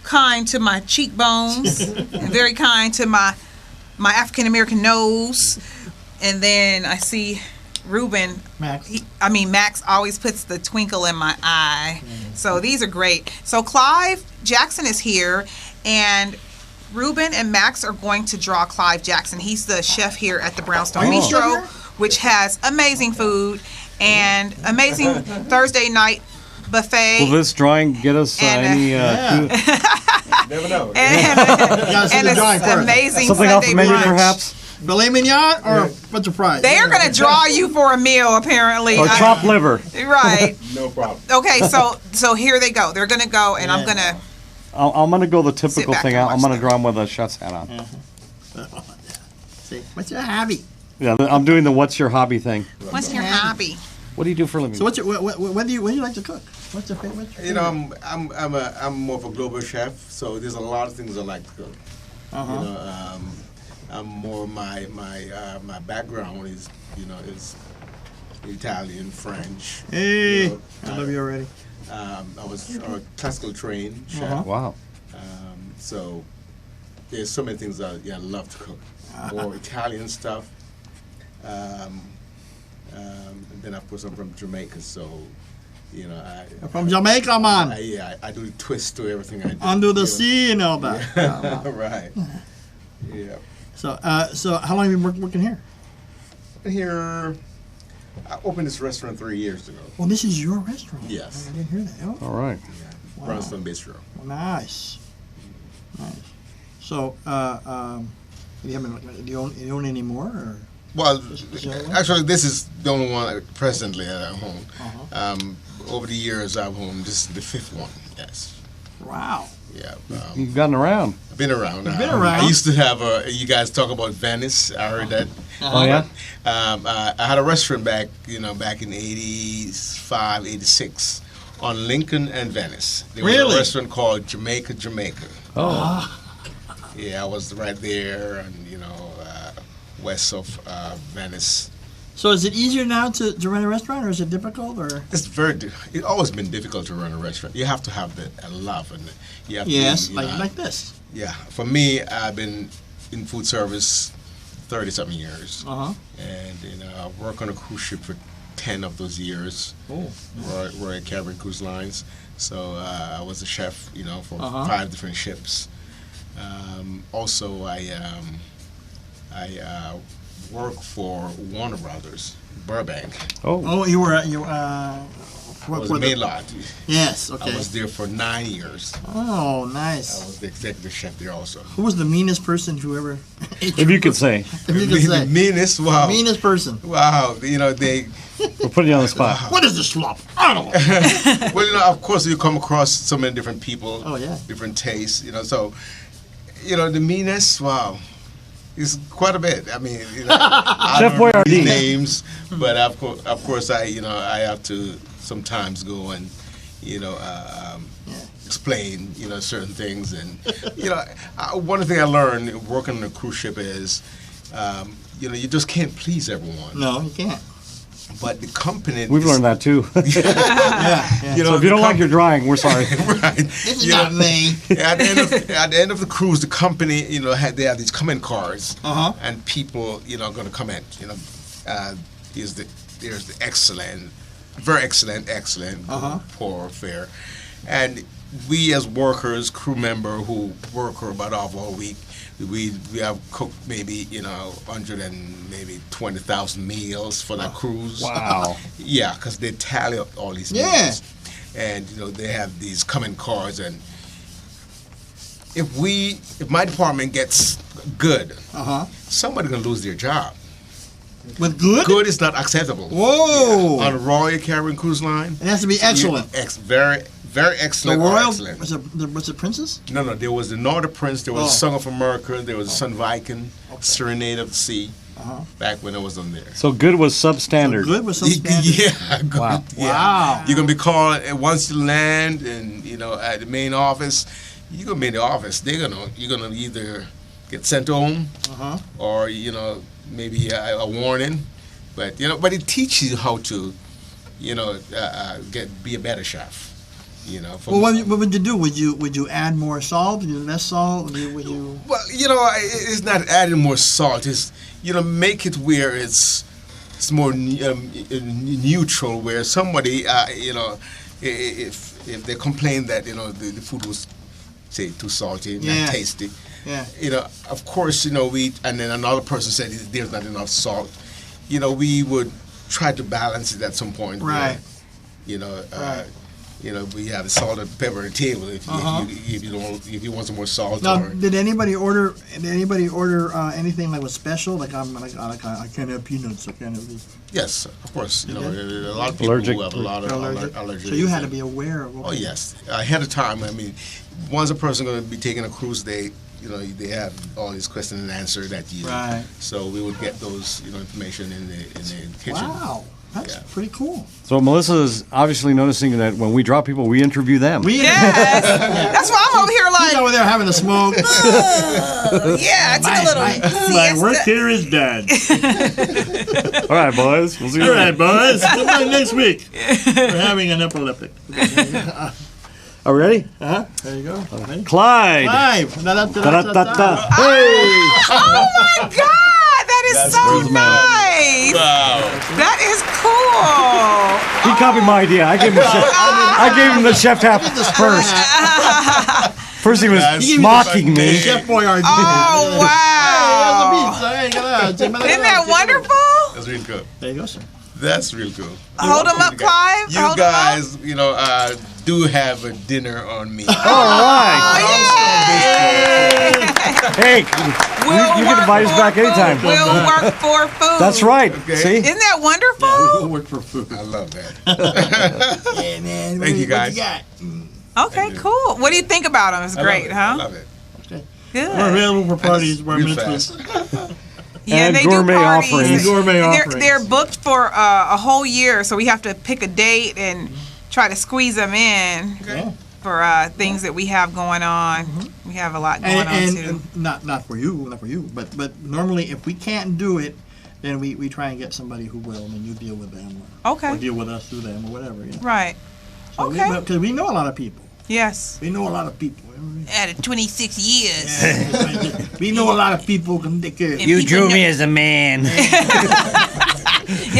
A: kind to my cheekbones and very kind to my African American nose. And then I see Ruben. Max always puts the twinkle in my eye. Mm-hmm. So these are great. So Clive Jackson is here, and Ruben and Max are going to draw Clive Jackson. He's the chef here at the Brownstone Bistro, which has amazing food and amazing Thursday night buffet.
B: Will this drawing get us any food?
F: Never know.
A: And it's amazing
B: something
A: Sunday
B: off the menu,
A: brunch.
B: perhaps?
C: Filet mignon or what's the price?
A: They are going to draw you for a meal, apparently.
B: Or chopped liver.
A: Right.
F: No problem.
A: Okay, so here they go. They're going to go, and I'm going to...
B: I'm going to go the typical
A: back
B: thing.
A: and
B: I'm
A: watch
B: going to
A: them.
B: draw him with a chef's hat on.
C: See, what's your hobby?
B: Yeah, I'm doing the what's your hobby thing.
A: What's your hobby?
B: What do you do for a living?
C: So what's your, when do you like to cook? What's your favorite?
F: You know, I'm more of a global chef, so there's a lot of things I like to cook.
C: Uh-huh.
F: You know, I'm more my background is Italian, French.
C: Hey,
F: you know,
C: I love you already.
F: I was a classical trained chef.
C: Uh-huh.
B: Wow.
F: So there's so many things that I love to cook. More Italian stuff. And then of course I'm from Jamaica, so you know
C: From Jamaica, man.
F: I do the twist to everything I do.
C: Under the
F: you know.
C: sea and all that.
F: Right. Yeah.
C: So how long have you been working here?
F: Here, I opened this restaurant 3 years ago.
C: Well, this is your restaurant.
F: Yes.
C: I didn't hear that. Oh,
B: All right.
F: Brownstone Bistro.
C: nice. So, do you own any more? Or?
F: Well,
C: Is that one?
F: actually, this is the only one presently that I own.
C: Uh-huh.
F: Over the years, I've owned this is the 5th one. Yes.
C: Wow.
F: Yeah.
B: You've gotten around.
F: I've been around.
C: You've been around.
F: I used to have you guys talk about Venice. I heard that.
B: Oh, yeah?
F: I had a restaurant back in 85, 86 on Lincoln and Venice. There was
C: Really?
F: a restaurant called Jamaica.
B: Oh.
F: Yeah, I was right there, and west of Venice.
C: So is it easier now to run a restaurant, or is it difficult, or?
F: It's it's always been difficult to run a restaurant. You have to have the love, and you have
C: Yes,
F: to,
C: like this.
F: Yeah, for me, I've been in food service 30-something years,
C: Uh-huh.
F: and I worked on a cruise ship for 10 of those years.
C: Oh.
F: Royal Caribbean Cruise Lines. So I was a chef, for
C: Uh-huh.
F: 5 different ships. Also, I worked for Warner Brothers, Burbank.
B: Oh.
C: Oh, you were
F: I was the main lot.
C: Yes.
F: I
C: Okay.
F: was there for 9 years.
C: Oh,
F: I
C: nice.
F: was the executive chef there also.
C: Who was the meanest person who ever?
B: If you could say.
C: If you could
F: The
C: say.
F: meanest, wow.
C: Meanest person.
F: Wow, they,
B: We'll put you on the spot.
C: What is this slop? I don't know.
F: well, of course, you come across so many different people,
C: Oh, yeah.
F: different tastes, so, the meanest, wow, is quite a bit. I mean, I
B: Chef
F: don't know these
B: Boyardee.
F: names, but of course, I have to sometimes go and, explain, certain things, and, one thing I learned working on a cruise ship is, you just can't please everyone.
C: No, you can't.
F: But the company,
B: We've learned that too.
C: Yeah.
B: So if you don't like your drawing, we're sorry.
F: right.
C: This is not me.
F: At the end of the cruise, the company, they have these comment cards,
C: Uh-huh.
F: and people, are going to comment. There's the excellent, very excellent,
C: Uh-huh.
F: poor, fair, and we as workers, crew member who work about off all week, we have cooked maybe 120,000 meals for that cruise.
B: Wow.
F: Yeah, because they tally up all these
C: Yeah.
F: meals, and they have these comment cards, and if my department gets good,
C: Uh-huh.
F: somebody's gonna lose their job.
C: With good?
F: Good is not acceptable.
C: Whoa.
F: On a Royal Caribbean Cruise Line,
C: It has to be excellent.
F: very, very
C: The
F: excellent. or
C: Royal,
F: excellent.
C: was it Princess?
F: No, there was the Northern Prince, there was
C: Oh.
F: Song of America, there was the Sun Viking, Serenade of the Sea,
C: Uh-huh.
F: back when I was on there.
B: So good was substandard.
C: Good was some standard.
F: Yeah, good.
B: Wow.
F: Yeah.
C: Wow.
F: You're gonna be called once you land, and at the main office. You're gonna be in the office. You're gonna either get sent home,
C: Uh-huh.
F: or maybe a warning. But but it teaches you how to, be a better chef.
C: Well, what would you do? Would you add more salt? Would you less salt? Would you?
F: Well, it's not adding more salt. It's make it where it's more neutral. Where somebody, if they complain that the food was, say, too salty,
C: Yeah.
F: not tasty,
C: Yeah.
F: of course, we, and then another person said there's not enough salt. We would try to balance it at some point.
C: Right.
F: Right. We have the salt and pepper on the table if you want some more salt.
C: Now,
F: or,
C: did anybody order anything that was special? Like I can't have peanuts. I can't have these.
F: yes, of course. A
C: Yeah.
F: lot of people
B: Allergic
F: who have a lot of allergies.
C: So you had to be aware of.
F: Oh yes, ahead of time. I mean, once a person going to be taking a cruise, they have all these questions and answer that year.
C: Right.
F: So we would get those information in the kitchen.
C: Wow, that's
F: Yeah.
C: pretty cool.
B: So Melissa is obviously noticing that when we draw people, we interview them.
A: Yes. That's why I'm over here
C: He's
A: like,
C: over there having a smoke.
A: yeah, I took a little siesta.
C: here is done.
B: All right, boys. We'll see you
C: All
B: later.
C: right, boys. Come back next week. We're having an epileptic.
B: Are we ready?
C: Huh? There you go. Ready?
B: Clyde.
C: Live.
B: Da-da-da-da. Hey!
A: Oh my God, that is so
B: Where's the man?
A: nice.
F: Wow.
A: That is cool.
B: He copied my idea. I gave him the chef hat first. First he was
F: That's
B: mocking me.
C: Chef Boyardee.
A: Oh wow. Isn't that wonderful?
F: That's real cool.
C: There you go, sir.
F: That's real cool.
A: Hold them up, Clive.
F: You guys, do have a dinner on me.
B: All right. Hey, you can invite us back anytime.
A: We'll work for food.
B: That's right.
F: Okay.
B: See?
A: Isn't that wonderful?
C: We'll work for food.
F: I love that.
C: Yeah, man.
F: Thank you, guys.
C: What
A: Okay, cool. What do you think about them? It's great,
F: I
A: huh?
F: love it.
C: We're
A: Good.
C: available for parties. We're
F: Real
C: mitzvahs.
F: fast.
A: Yeah,
B: And
A: they
B: gourmet
A: do parties.
B: offerings.
C: Gourmet
A: And
C: offerings.
A: they're booked for a whole year, so we have to pick a date and try to squeeze them in
C: Yeah.
A: for things that we have going on. We have a lot going on too.
C: And not for you, but normally if we can't do it, then we try and get somebody who will, and then you deal with them, or
A: Okay.
C: deal with us through them, or whatever. You know?
A: Right.
C: So
A: Okay.
C: Because we know a lot of people.
A: Yes.
C: We know a lot of people.
A: At 26 years.
C: We know a lot of people who can take care of you.
E: You drew me as a man.
A: Yeah,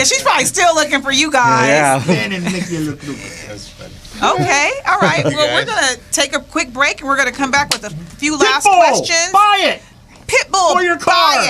A: she's probably still looking for you guys.
B: Yeah.
C: Man, and make you look stupid.
F: That's funny.
A: Okay. All right.
F: You
A: Well, we're
F: guys.
A: going to take a quick break and we're going to come back with a few last
C: Pitbull,
A: questions.
C: buy it.
A: Pitbull,
C: For your
A: buy
C: car.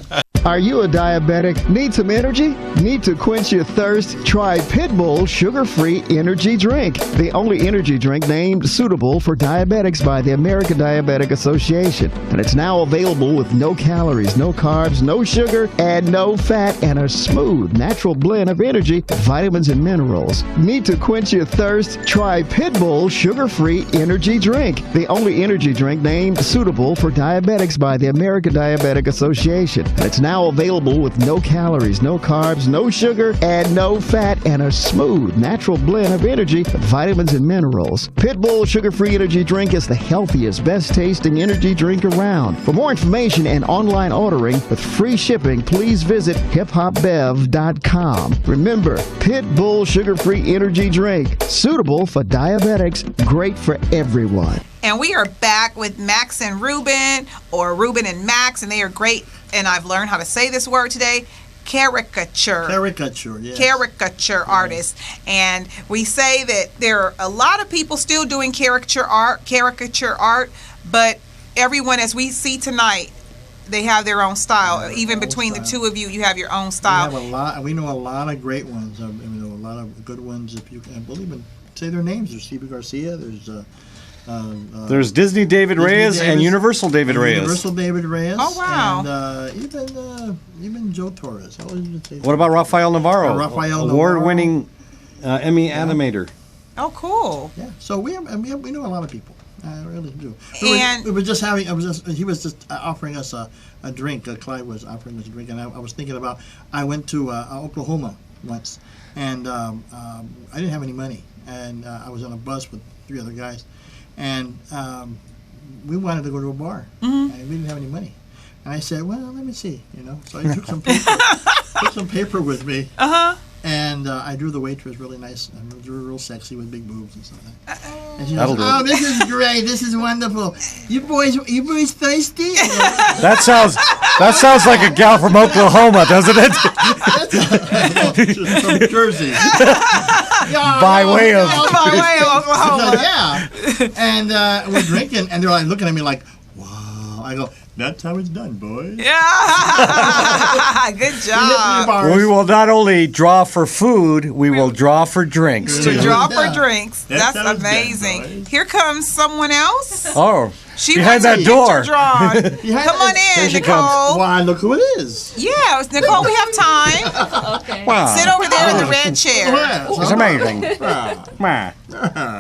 A: it.
D: Are you a diabetic? Need some energy? Need to quench your thirst? Try Pitbull Sugar-Free Energy Drink, the only energy drink named suitable for diabetics by the American Diabetic Association. And it's now available with no calories, no carbs, no sugar, and no fat, and a smooth, natural blend of energy, vitamins, and minerals. Need to quench your thirst? Try Pitbull Sugar-Free Energy Drink, the only energy drink named suitable for diabetics by the American Diabetic Association. And it's now available with no calories, no carbs, no sugar, and no fat, and a smooth, natural blend of energy, vitamins, and minerals. Pitbull Sugar-Free Energy Drink is the healthiest, best-tasting energy drink around. For more information and online ordering with free shipping, please visit hiphopbev.com. Remember, Pitbull Sugar-Free Energy Drink, suitable for diabetics, great for everyone.
A: And we are back with Max and Ruben, or Ruben and Max, and they are great. And I've learned how to say this word today, caricature.
C: Caricature, yes.
A: Caricature artists. And we say that there are a lot of people still doing caricature art, but everyone, as we see tonight, they have their own style.
C: Yeah,
A: Even
C: own
A: between
C: style.
A: the two of you, you have your own style.
C: We know a lot of great ones. We know a lot of good ones. If you can, we'll even say their names. There's Stevie Garcia.
B: There's Disney David
C: Disney
B: Reyes and
C: Davis,
B: Universal David Reyes.
C: Universal David Reyes.
A: Oh, wow.
C: And even Joe Torres. I always would say
B: What about Rafael Navarro?
C: Rafael
B: Award-winning Emmy animator.
A: Oh, cool.
C: Yeah. So we know a lot of people. I really do.
A: And-
C: he was just offering us a drink. Clive was offering us a drink, and I was thinking about. I went to Oklahoma once, and I didn't have any money, and I was on a bus with 3 other guys, and we wanted to go to a bar, and we didn't have any money. And I said, well, let me see, So I took some paper, took some paper with me. And I drew the waitress really nice. I drew her real sexy with big boobs and stuff like that. And she
B: That'll
C: goes,
B: do it.
C: "Oh, this is great. This is wonderful. You boys thirsty?"
B: That sounds like a gal from Oklahoma, doesn't it?
C: She's from Jersey.
B: By way of-
A: By way of Oklahoma.
C: Yeah. And we're drinking, and they're like looking at me like, "Wow." I go, "That's how it's done, boys."
A: Yeah. Good job.
B: We will not only draw for food, we will draw for drinks,
A: To
B: too.
A: draw
C: Yeah.
A: for drinks.
C: That's
A: That's
C: how it's done,
A: amazing.
C: boys.
A: Here comes someone else.
B: Oh,
A: She
B: behind
A: wants a
B: that
A: picture
B: door.
A: drawn.
C: Behind
A: Come on
C: that-
A: in,
B: she
A: Nicole.
B: comes.
C: Why, look who it is.
A: Yeah, it's Nicole, we have time.
G: Okay.
B: Wow.
A: Sit over there in the red chair.
B: It's amazing. Wow.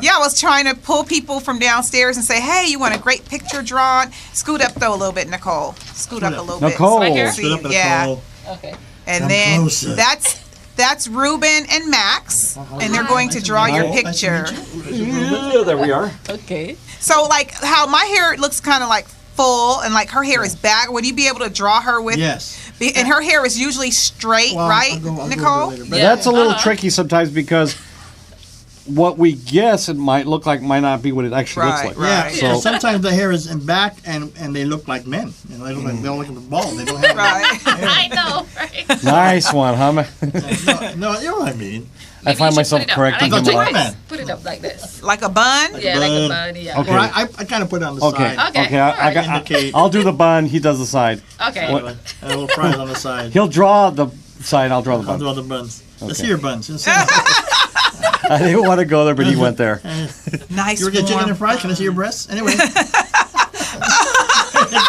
A: Yeah, I was trying to pull people from downstairs and say, hey, you want a great picture drawn? Scoot up, though, a little bit, Nicole. Scoot up a little
B: Nicole.
A: bit.
G: Right here?
A: See,
C: Stood up and
A: yeah.
C: called.
G: Okay.
A: And
C: Come
A: then
C: closer.
A: that's Ruben and Max, and they're going to draw your
C: Nice to
A: picture.
C: meet you.
B: Yeah, there we are.
G: Okay.
A: So, like, how my hair looks kind of like full, and like her hair is back. Would you be able to draw her with?
C: Yes.
A: And her hair is usually straight,
C: Well,
A: right,
C: I'll go a bit
A: Nicole?
C: later, but-
G: Yeah.
B: That's a little tricky sometimes because what we guess it might look like might not be what it actually
A: Right,
B: looks like.
C: Yeah,
A: Right.
C: so
B: So
C: sometimes the hair is in back and they look like men. They look like they're looking bald. They don't have
A: Right.
G: I know, right?
B: nice one, huh?
C: no, you know what I mean.
B: I find myself correcting
G: I
C: him
G: like
C: a lot.
G: it. Put it up like this.
A: Like a bun?
G: Yeah, like a bun. Yeah.
B: Okay.
C: Or I kind of put it on the
B: Okay.
C: side.
G: Okay.
B: Okay.
G: all right.
C: Indicate.
B: I'll do the bun. He does the side.
G: Okay.
C: And a little fries on the side.
B: He'll draw the side. I'll draw the
C: I'll do
B: bun.
C: all the buns. Let's
B: Okay.
C: see your buns.
B: I didn't want to go there, but he went there.
A: Nice.
C: You ever get chicken
A: warm
C: and fries? Can I see your breasts? Anyway.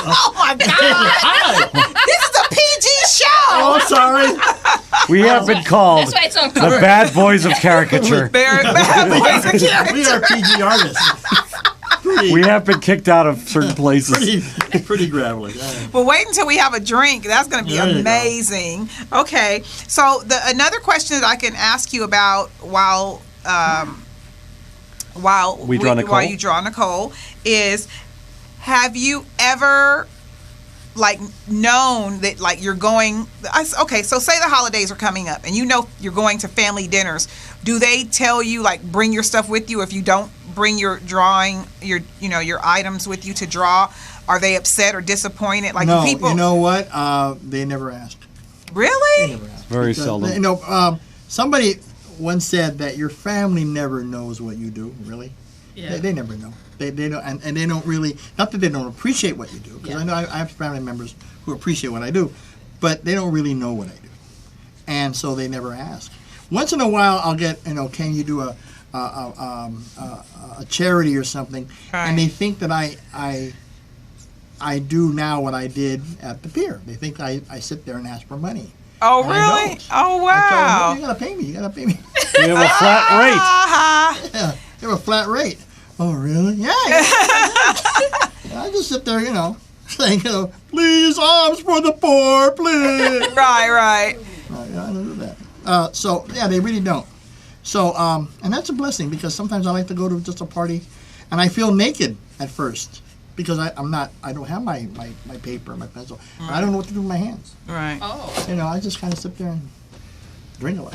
A: Oh my God! This is a PG show.
C: Oh, sorry.
B: We have been called
G: That's why it's on
B: the
G: cover.
B: bad boys of caricature.
A: Very bad boys of character.
C: We are PG artists.
B: We have been kicked out of certain places.
C: Pretty gravelly.
A: Well, wait until we have a drink. That's going to be
C: There you go.
A: amazing. Okay, so another question that I can ask you about while
B: We draw Nicole?
A: while you draw Nicole is, have you ever like known that like you're going? Okay, so say the holidays are coming up and you know you're going to family dinners. Do they tell you like bring your stuff with you if you don't bring your drawing, your items with you to draw? Are they upset or disappointed? Like
C: No,
A: people,
C: you know what? They never asked.
A: really?
C: Never asked.
B: Very
C: Because,
B: seldom.
C: You know, somebody once said that your family never knows what you do. Really,
G: Yeah.
C: they never know. They don't, and they don't really. Not that they don't appreciate what you do, because
G: Yeah.
C: I know I have family members who appreciate what I do, but they don't really know what I do, and so they never ask. Once in a while, I'll get, can you do a charity or something,
A: Right.
C: and they think that I do now what I did at the pier. They think I sit there and ask for money.
A: Oh,
C: And I
A: really?
C: don't.
A: Oh,
C: I tell them,
A: wow.
C: "No, you gotta pay me. You gotta pay me.
B: We have a flat rate.
A: Uh-huh.
C: Yeah, you have a flat rate. Oh, really? Yeah. I just sit there, saying, please, alms for the poor, please.
A: Right.
C: Yeah, I don't do that. So, yeah, they really don't. So, and that's a blessing, because sometimes I like to go to just a party, and I feel naked at first, because I don't have my paper, my pencil. I don't know what to do with my hands.
A: Right.
G: Oh.
C: I just kind of sit there and drink a lot.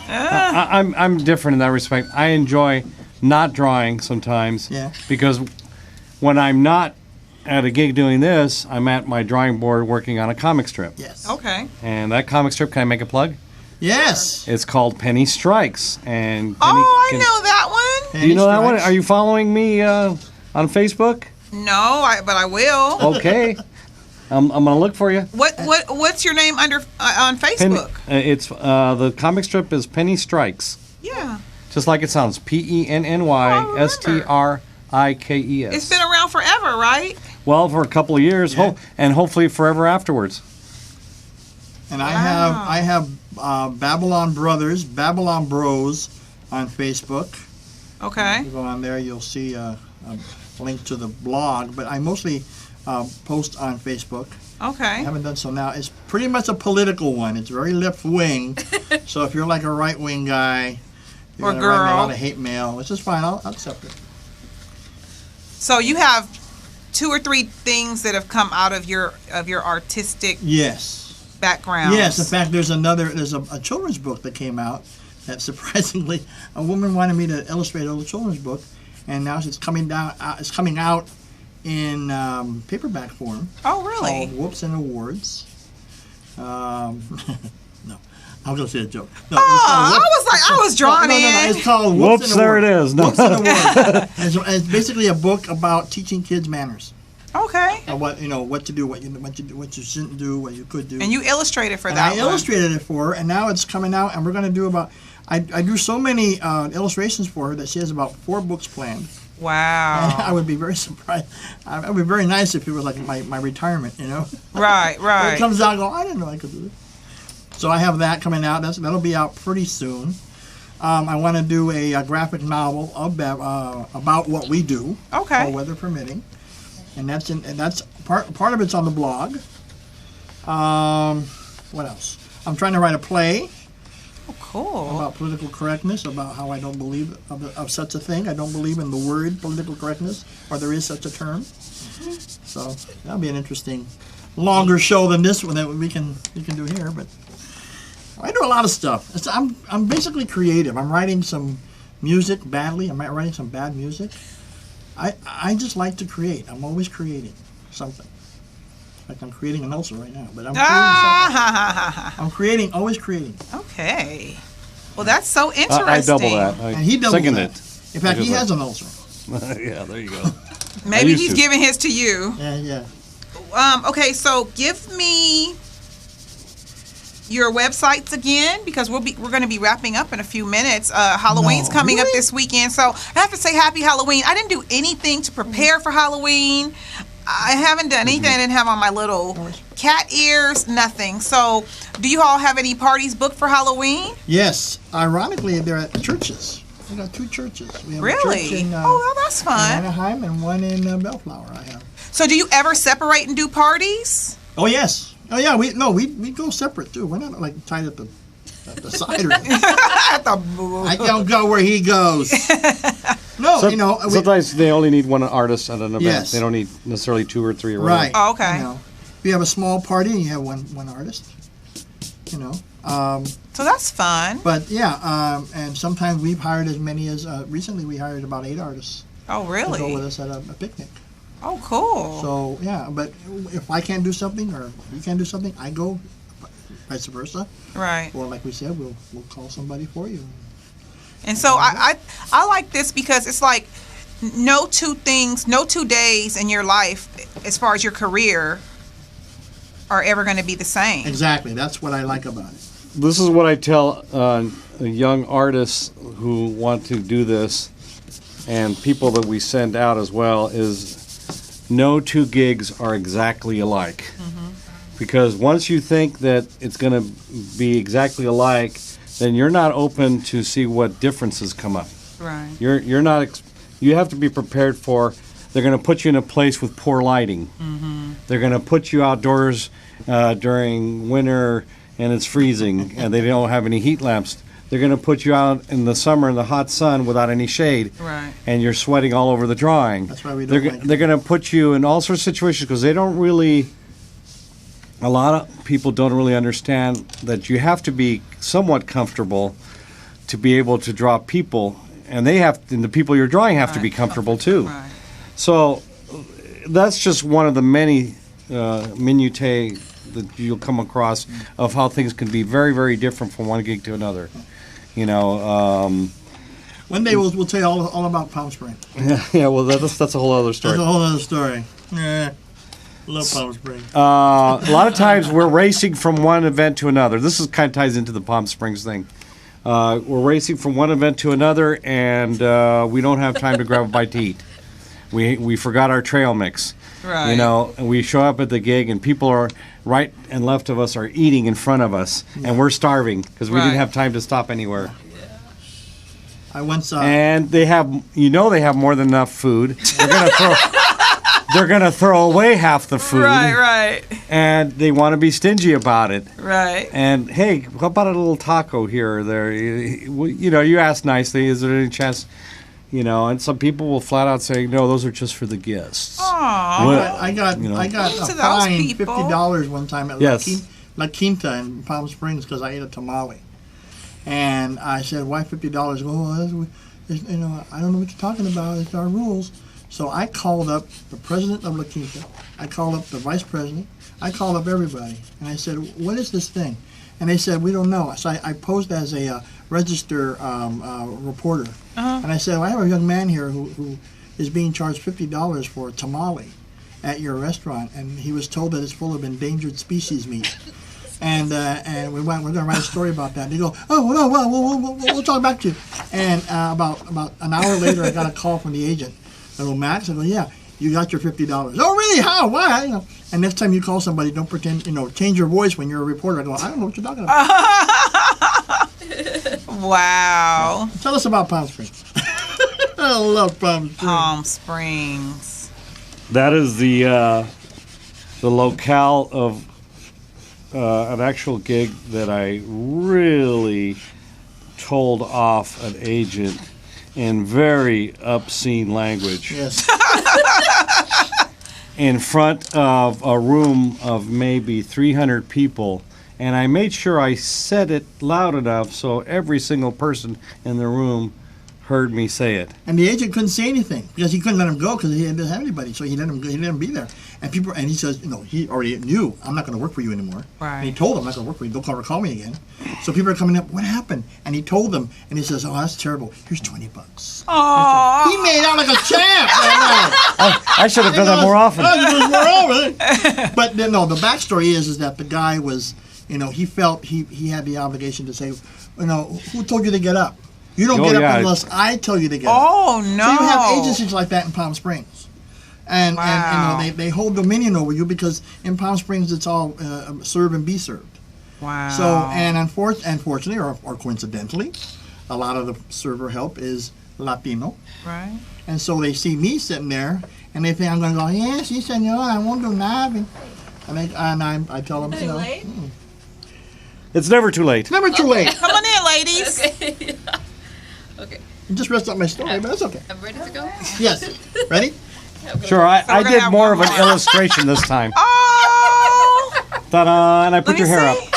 B: I'm different in that respect. I enjoy not drawing sometimes.
C: Yeah.
B: Because when I'm not at a gig doing this, I'm at my drawing board working on a comic strip.
C: Yes.
A: Okay.
B: And that comic strip, can I make a plug?
C: Yes.
B: It's called Penny Strikes. And Penny
A: Oh, I
B: can-
A: know that one.
B: Do you know that one?
C: Penny
B: Are you following me on Facebook?
A: No, but I will.
B: Okay. I'm going to look for you.
A: What's your name on
B: Penny,
A: Facebook?
B: it's the comic strip is Penny Strikes.
A: Yeah.
B: Just like it sounds. PENNYSTRIKES.
A: It's been around forever, right?
B: Well, for a couple of years,
C: Yeah.
B: and hopefully forever afterwards.
C: And I have Babylon Brothers, Babylon Bros on Facebook.
A: Okay.
C: You go on there, you'll see a link to the blog, but I mostly post on Facebook. I
A: Okay.
C: haven't done so now. It's pretty much a political one. It's very left wing. So if you're like a right wing guy, you're
A: Or
C: gonna write me a
A: girl.
C: lot of hate mail, which is fine. I'll accept it.
A: So you have 2 or 3 things that have come out of your artistic
C: Yes.
A: background.
C: Yes. In fact, there's a children's book that came out that surprisingly a woman wanted me to illustrate a little children's book, and now it's coming out in paperback form.
A: Oh, really?
C: Called Whoops and Awards. No, I was gonna say a joke. No,
A: Oh, I was drawn
C: no,
A: in.
C: it's called
B: Whoops,
C: and
B: there it
C: Awards.
B: is. No.
C: Whoops and Awards. And it's basically a book about teaching kids manners.
A: Okay.
C: What to do, what you shouldn't do, what you could do.
A: And you illustrated for
C: And
A: that
C: I
A: one.
C: illustrated it for her, and now it's coming out, and we're going to do about. I drew so many illustrations for her that she has about 4 books planned. And I
A: Wow.
C: would be very surprised. It would be very nice if it was like my retirement,
A: Right.
C: When it
A: Right.
C: comes out, I go, I didn't know I could do this. So I have that coming out. That'll be out pretty soon. I want to do a graphic novel about what we do,
A: Okay.
C: all weather permitting, and that's part of it's on the blog. What else? I'm trying to write a play
A: Cool.
C: about political correctness, about how I don't believe of such a thing. I don't believe in the word political correctness, or there is such a term. So that'll be an interesting, longer show than this one that we can do here. But I do a lot of stuff. I'm basically creative. I'm writing some music badly. I'm writing some bad music. I just like to create. I'm always creating something. Like I'm creating an ulcer right now, but I'm creating something.
A: Ah,
C: I'm creating, always creating.
A: okay. Well, that's so interesting.
B: I double that.
C: And he doubles
B: second
C: that.
B: it.
C: In fact, he
B: Because
C: has an ulcer.
B: yeah, there you go.
A: Maybe
B: used
A: he's
B: to.
A: giving his to you.
C: Yeah.
A: Okay, so give me your websites again because we're going to be wrapping up in a few minutes. Halloween's coming up this weekend, so I have to say happy Halloween. I didn't do anything to prepare for Halloween. I haven't done anything. I didn't have on my little cat ears, nothing. So, do you all have any parties booked for Halloween?
C: Yes. Ironically, they're at churches. We got 2 churches. We have a
A: Really?
C: church in,
A: Oh, well, that's
C: in
A: fun.
C: Anaheim and one in Bellflower. I have.
A: So, do you ever separate and do parties?
C: Oh yes. Oh yeah. We go separate too. We're not like tied at the side or anything. I don't go where he goes. No,
B: Sometimes they only need one artist at an event.
C: Yes.
B: They don't need necessarily 2 or 3 around.
C: right.
A: Oh, okay.
C: If you have a small party and you have one artist,
A: So that's fun.
C: But yeah, and sometimes we've hired as many as recently we hired about 8 artists
A: Oh,
C: to go
A: really?
C: with us at a picnic.
A: Oh, cool.
C: So yeah, but if I can't do something or you can't do something, I go, vice versa.
A: Right.
C: Or like we said, we'll call somebody for you.
A: And so I like this because it's like no 2 days in your life as far as your career are ever going to be the same.
C: Exactly. That's what I like about it.
B: This is what I tell young artists who want to do this, and people that we send out as well, is no 2 gigs are exactly alike. Because once you think that it's going to be exactly alike, then you're not open to see what differences come up.
A: Right.
B: You're not. You have to be prepared for. They're going to put you in a place with poor lighting. They're going to put you outdoors during winter and it's freezing and they don't have any heat lamps. They're going to put you out in the summer in the hot sun without any shade.
A: Right.
B: And you're sweating all over the drawing.
C: That's why we don't like it.
B: They're going to put you in all sorts of situations because they don't really. A lot of people don't really understand that you have to be somewhat comfortable to be able to draw people, and the people you're drawing have to be comfortable too.
A: Right.
B: So that's just one of the many minutiae that you'll come across of how things can be very, very different from one gig to another.
C: One day we'll tell you all about Palm Springs.
B: Yeah. Well, that's a whole other story.
C: That's a whole other story. Yeah. Love Palm Springs.
B: A lot of times we're racing from one event to another. This is kind of ties into the Palm Springs thing. We're racing from one event to another, and we don't have time to grab a bite to eat. We forgot our trail mix.
A: Right.
B: And we show up at the gig, and people are right and left of us are eating in front of us, and we're starving because we
A: Right.
B: didn't have time to stop anywhere.
C: I once
B: And they have more than enough food. They're gonna throw away half the food.
A: Right.
B: And they want to be stingy about it.
A: Right.
B: And hey, how about a little taco here or there? You ask nicely, is there any chance? And some people will flat out say, no, those are just for the guests.
A: Aww.
C: I got
A: To
C: a
A: those
C: fine
A: people.
C: $50 one time at
B: Yes.
C: La Quinta in Palm Springs because I ate a tamale. And I said, why $50? Well, I don't know what you're talking about. It's our rules. So I called up the president of La Quinta. I called up the vice president. I called up everybody. And I said, what is this thing? And they said, we don't know. So I posed as a register reporter. And I said, well, I have a young man here who is being charged $50 for a tamale at your restaurant. And he was told that it's full of endangered species meat. And we're going to write a story about that. And they go, oh, no, well, we'll talk back to you. And about an hour later, I got a call from the agent. I go, Max? I go, yeah, you got your $50. Oh, really? How? Why? And next time you call somebody, don't pretend, change your voice when you're a reporter. I go, I don't know what you're talking about.
A: Wow.
C: Tell us about Palm Springs. I love Palm Springs.
A: Palm Springs.
B: That is the locale of an actual gig that I really told off an agent in very obscene language.
C: Yes.
B: In front of a room of maybe 300 people, and I made sure I said it loud enough so every single person in the room heard me say it.
C: And the agent couldn't say anything because he couldn't let him go because he didn't have anybody. So he let him go. He let him be there. And he says, he already knew, I'm not going to work for you anymore.
A: Right.
C: And he told them, I'm not going to work for you. Don't ever call me again. So people are coming up, what happened? And he told them, and he says, oh, that's terrible. Here's $20.
A: Aww.
C: He made out like a champ.
B: I should have done that more often.
C: But no, the backstory is that the guy was, he felt he had the obligation to say, who told you to get up? You don't get up unless I tell you to get up.
A: Oh, no.
C: So you have agencies like that in Palm Springs. And,
A: Wow.
C: and they hold dominion over you because in Palm Springs it's all serve and be served.
A: Wow.
C: So, and unfortunately, or coincidentally, a lot of the server help is Latino.
A: Right.
C: And so they see me sitting there, and they think I'm going to go, yes, sí, señor, I won't do nothing. And I tell them,
B: It's never too late.
C: it's never too late.
A: Come on in, ladies.
G: Okay,
C: You just messed up my story, but that's okay.
G: I'm ready to go.
C: Yes. Ready?
B: Sure, I
A: gonna
B: did
A: have
B: more
A: one
B: of an
A: more.
B: illustration this time.
A: Oh.
B: Ta-da! And I put
A: Let
B: your
A: me
B: hair
A: see.
B: up.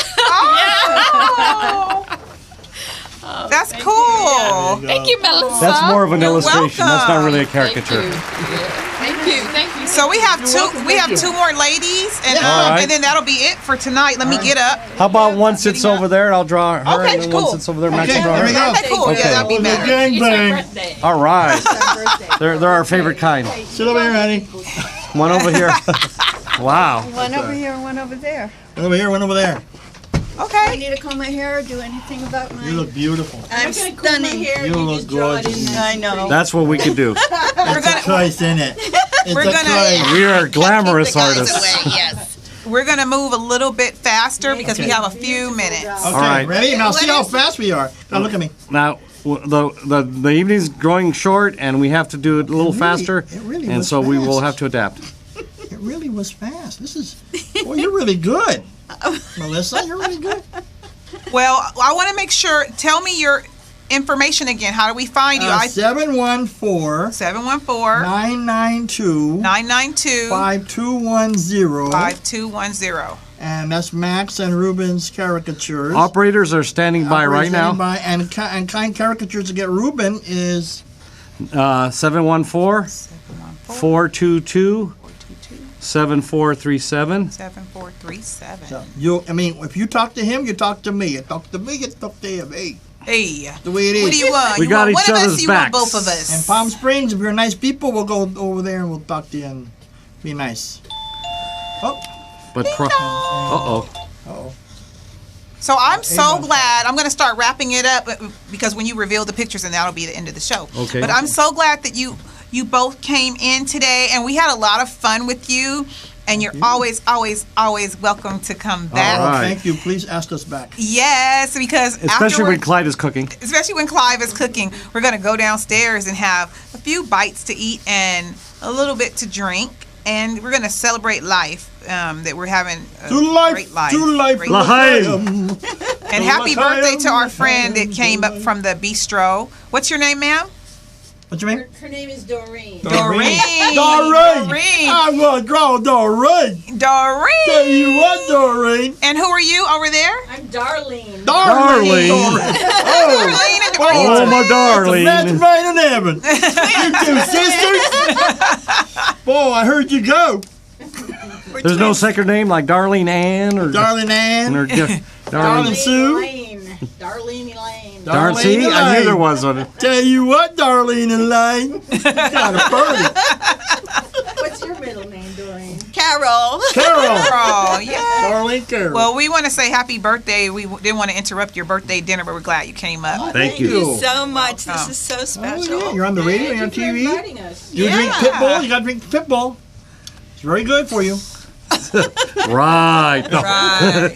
A: Oh. That's cool.
G: Thank you, Melissa.
B: That's more of an
A: You're
B: illustration. That's not really a
G: Thank
B: caricature.
G: you. Thank you. Thank you.
A: So we have
C: welcome.
A: we have
C: Thank you.
A: two more ladies, and
B: All right.
A: and then that'll be it for tonight. Let me get up.
B: How about one sits over there, and I'll draw her,
A: Okay,
B: and then
A: cool.
B: one sits over there, Max
C: Okay,
B: will draw
C: there we
B: her.
C: go.
A: Okay, cool.
B: Okay.
A: Yeah, that'll be
C: Oh,
A: better.
C: gang
G: It's my
C: bang.
G: birthday.
B: All right. They're our favorite kind.
C: Sit over here, honey.
B: One over here. Wow.
H: One over here and one over there.
C: One over here, one over there.
H: I
A: Okay.
H: need to comb my hair or do anything about
C: You
H: mine.
C: look beautiful.
H: I'm stunning.
C: You look gorgeous.
H: I know.
B: That's what we can do.
A: We're
C: It's a
A: gonna
C: choice, isn't it? It's
A: We're
C: a
A: gonna-
C: choice.
B: We are glamorous artists.
H: Yes.
A: we're gonna move a little bit faster because we
C: Okay.
A: have a few minutes.
C: Okay,
B: All right.
C: ready? Now see how fast we are. Now look at me.
B: Now, the evening's growing short, and we have to do it a little faster,
C: it really
B: and
C: was
B: so we will
C: fast.
B: have to adapt.
C: It really was fast. Boy, you're really good. Melissa, you're really good.
A: Well, I want to make sure. Tell me your information again. How do we find you?
C: 714
A: 714
C: 992
A: 992
C: 5210.
A: 5210.
C: And that's Max and Ruben's caricatures.
B: Operators are standing by right now.
C: And kind caricatures to get Ruben is
B: 714 422 7437.
A: 7437.
C: if you talk to him, you talk to me. You talk to me, you talk to him. Hey,
A: Hey.
C: that's the way it is.
A: What do you want?
B: We
A: You
B: got
A: want
B: each
A: one of
B: other's
A: us? You want
B: backs.
A: both of us?
C: In Palm Springs, if you're nice people, we'll go over there and we'll talk to you and be nice. Oh,
B: But uh-oh.
A: So I'm so glad. I'm going to start wrapping it up because when you reveal the pictures, and that'll be the end of the show.
B: Okay.
A: But I'm so glad that you both came in today, and we had a lot of fun with you. And you're always, always, always welcome to come back.
B: All right.
C: thank you. Please ask us back.
A: Yes, because
B: Especially when
A: afterwards-
B: Clyde is cooking.
A: especially when Clive is cooking, we're going to go downstairs and have a few bites to eat and a little bit to drink. And we're going to celebrate life, that we're having a great life. Great
B: L'chaim.
A: And happy birthday to our friend that came up from the bistro. What's your name, ma'am?
C: What's your name?
H: Her name is Doreen.
A: Doreen.
C: Doreen. I want to draw Doreen. Tell
A: Doreen.
C: you what, Doreen.
A: And who are you over there?
H: I'm Darlene.
B: Darling.
A: Doreen and
B: Oh, my
C: That's
B: darling.
C: right in heaven. You two sisters. Boy, I heard you go.
B: There's no second name like Darlene Ann or
C: Darling Ann.
B: or
C: Darling
B: Darlene.
C: Sue.
H: Elaine. Darlene Elaine.
B: Darn, see, I knew
C: Elaine.
B: there was one.
C: Tell you what, Darlene Elaine. Got a party.
H: What's your middle name, Doreen?
G: Carol.
C: Carol.
A: Oh, yeah.
C: Darlene Carol.
A: Well, we want to say happy birthday. We didn't want to interrupt your birthday dinner, but we're glad you came up.
B: Thank
C: you.
B: you.
G: So much. This is so
C: Oh,
G: special.
C: yeah. You're on the radio, you're on
H: Thank you for
C: TV.
H: inviting us.
C: You drink Pitbull, you got to drink Pitbull. It's very good for you.
B: Right. No.
A: Right.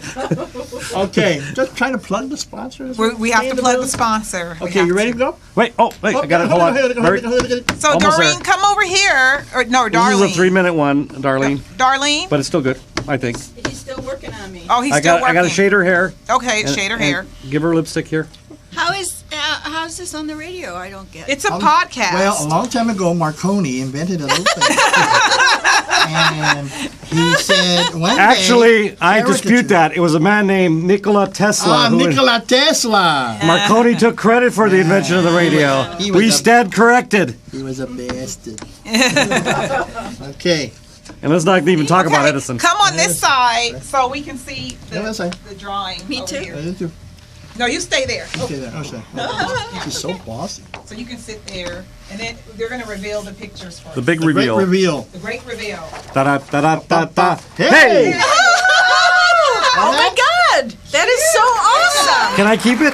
C: Okay, just trying to plug the sponsor.
A: We have to plug the sponsor. We
C: Okay,
A: have
C: you ready
A: to.
C: to go?
B: Wait, I got it. Hold on. Mary,
A: So,
B: Almost
A: Doreen,
B: there.
A: come over here. Or, no,
B: this
A: Darlene.
B: is a 3-minute one, Darlene,
A: Darlene?
B: but it's still good, I think.
H: He's still working on me.
A: Oh, he's
B: I
A: still
B: got to
A: working.
B: shade her hair.
A: Okay,
B: and-
A: shade her
B: and
A: hair.
B: Give her lipstick here.
G: How's this on the radio? I don't get.
A: It's a podcast.
C: Well, a long time ago, Marconi invented a little thing. And he said one day.
B: Actually, I dispute
C: caricature.
B: that. It was a man named Nikola Tesla. who-
C: Nikola Tesla.
B: Marconi took credit for the invention of the radio.
C: He was
B: We
C: a-
B: stand corrected.
C: He was a bastard. Okay.
B: And let's not even talk about
A: Okay,
B: Edison.
A: Come on this side so we can see
C: Yeah, that's fine.
A: the drawing.
G: Me
A: over
G: too.
A: here. No, you stay there.
C: Okay, there. Oh, sorry. She's so bossy.
A: So you can sit there, and then they're going to reveal the pictures for
B: The
A: us.
B: big
C: Great
B: reveal.
C: reveal.
A: The great reveal.
B: Da-da-da-da-da-da.
C: Hey!
B: Hey!
G: Oh my God, that is so awesome.
B: Can I keep it?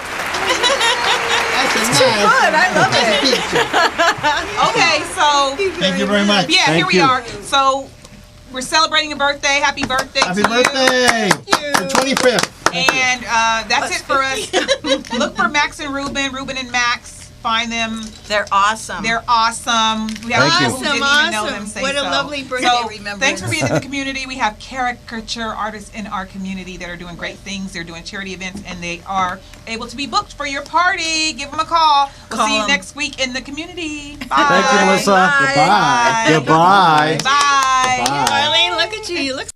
C: That's a
G: Too
C: nice
G: good. I love it.
C: picture.
A: Okay, so
C: Thank you very much.
A: yeah,
B: Thank
A: here we
B: you.
A: are. So we're celebrating a birthday. Happy birthday
C: Happy
A: to
C: birthday! The 25th.
A: you. And that's it for us. Look for Max and Ruben and Max. Find them.
G: They're awesome.
A: They're awesome. We have
B: Thank you.
A: people who didn't even know them say
G: What a
A: so.
G: lovely birthday
A: So,
G: remembrance.
A: thanks for being in the community. We have caricature artists in our community that are doing great things. They're doing charity events, and they are able to be booked for your party. Give them a call. We'll
G: Call
A: see you
G: 'em.
A: next week in the community. Bye.
B: Thank you, Melissa.
G: Bye.
B: Goodbye.
A: Bye.
B: Goodbye.
A: Bye.
G: Arlene, look at you. You look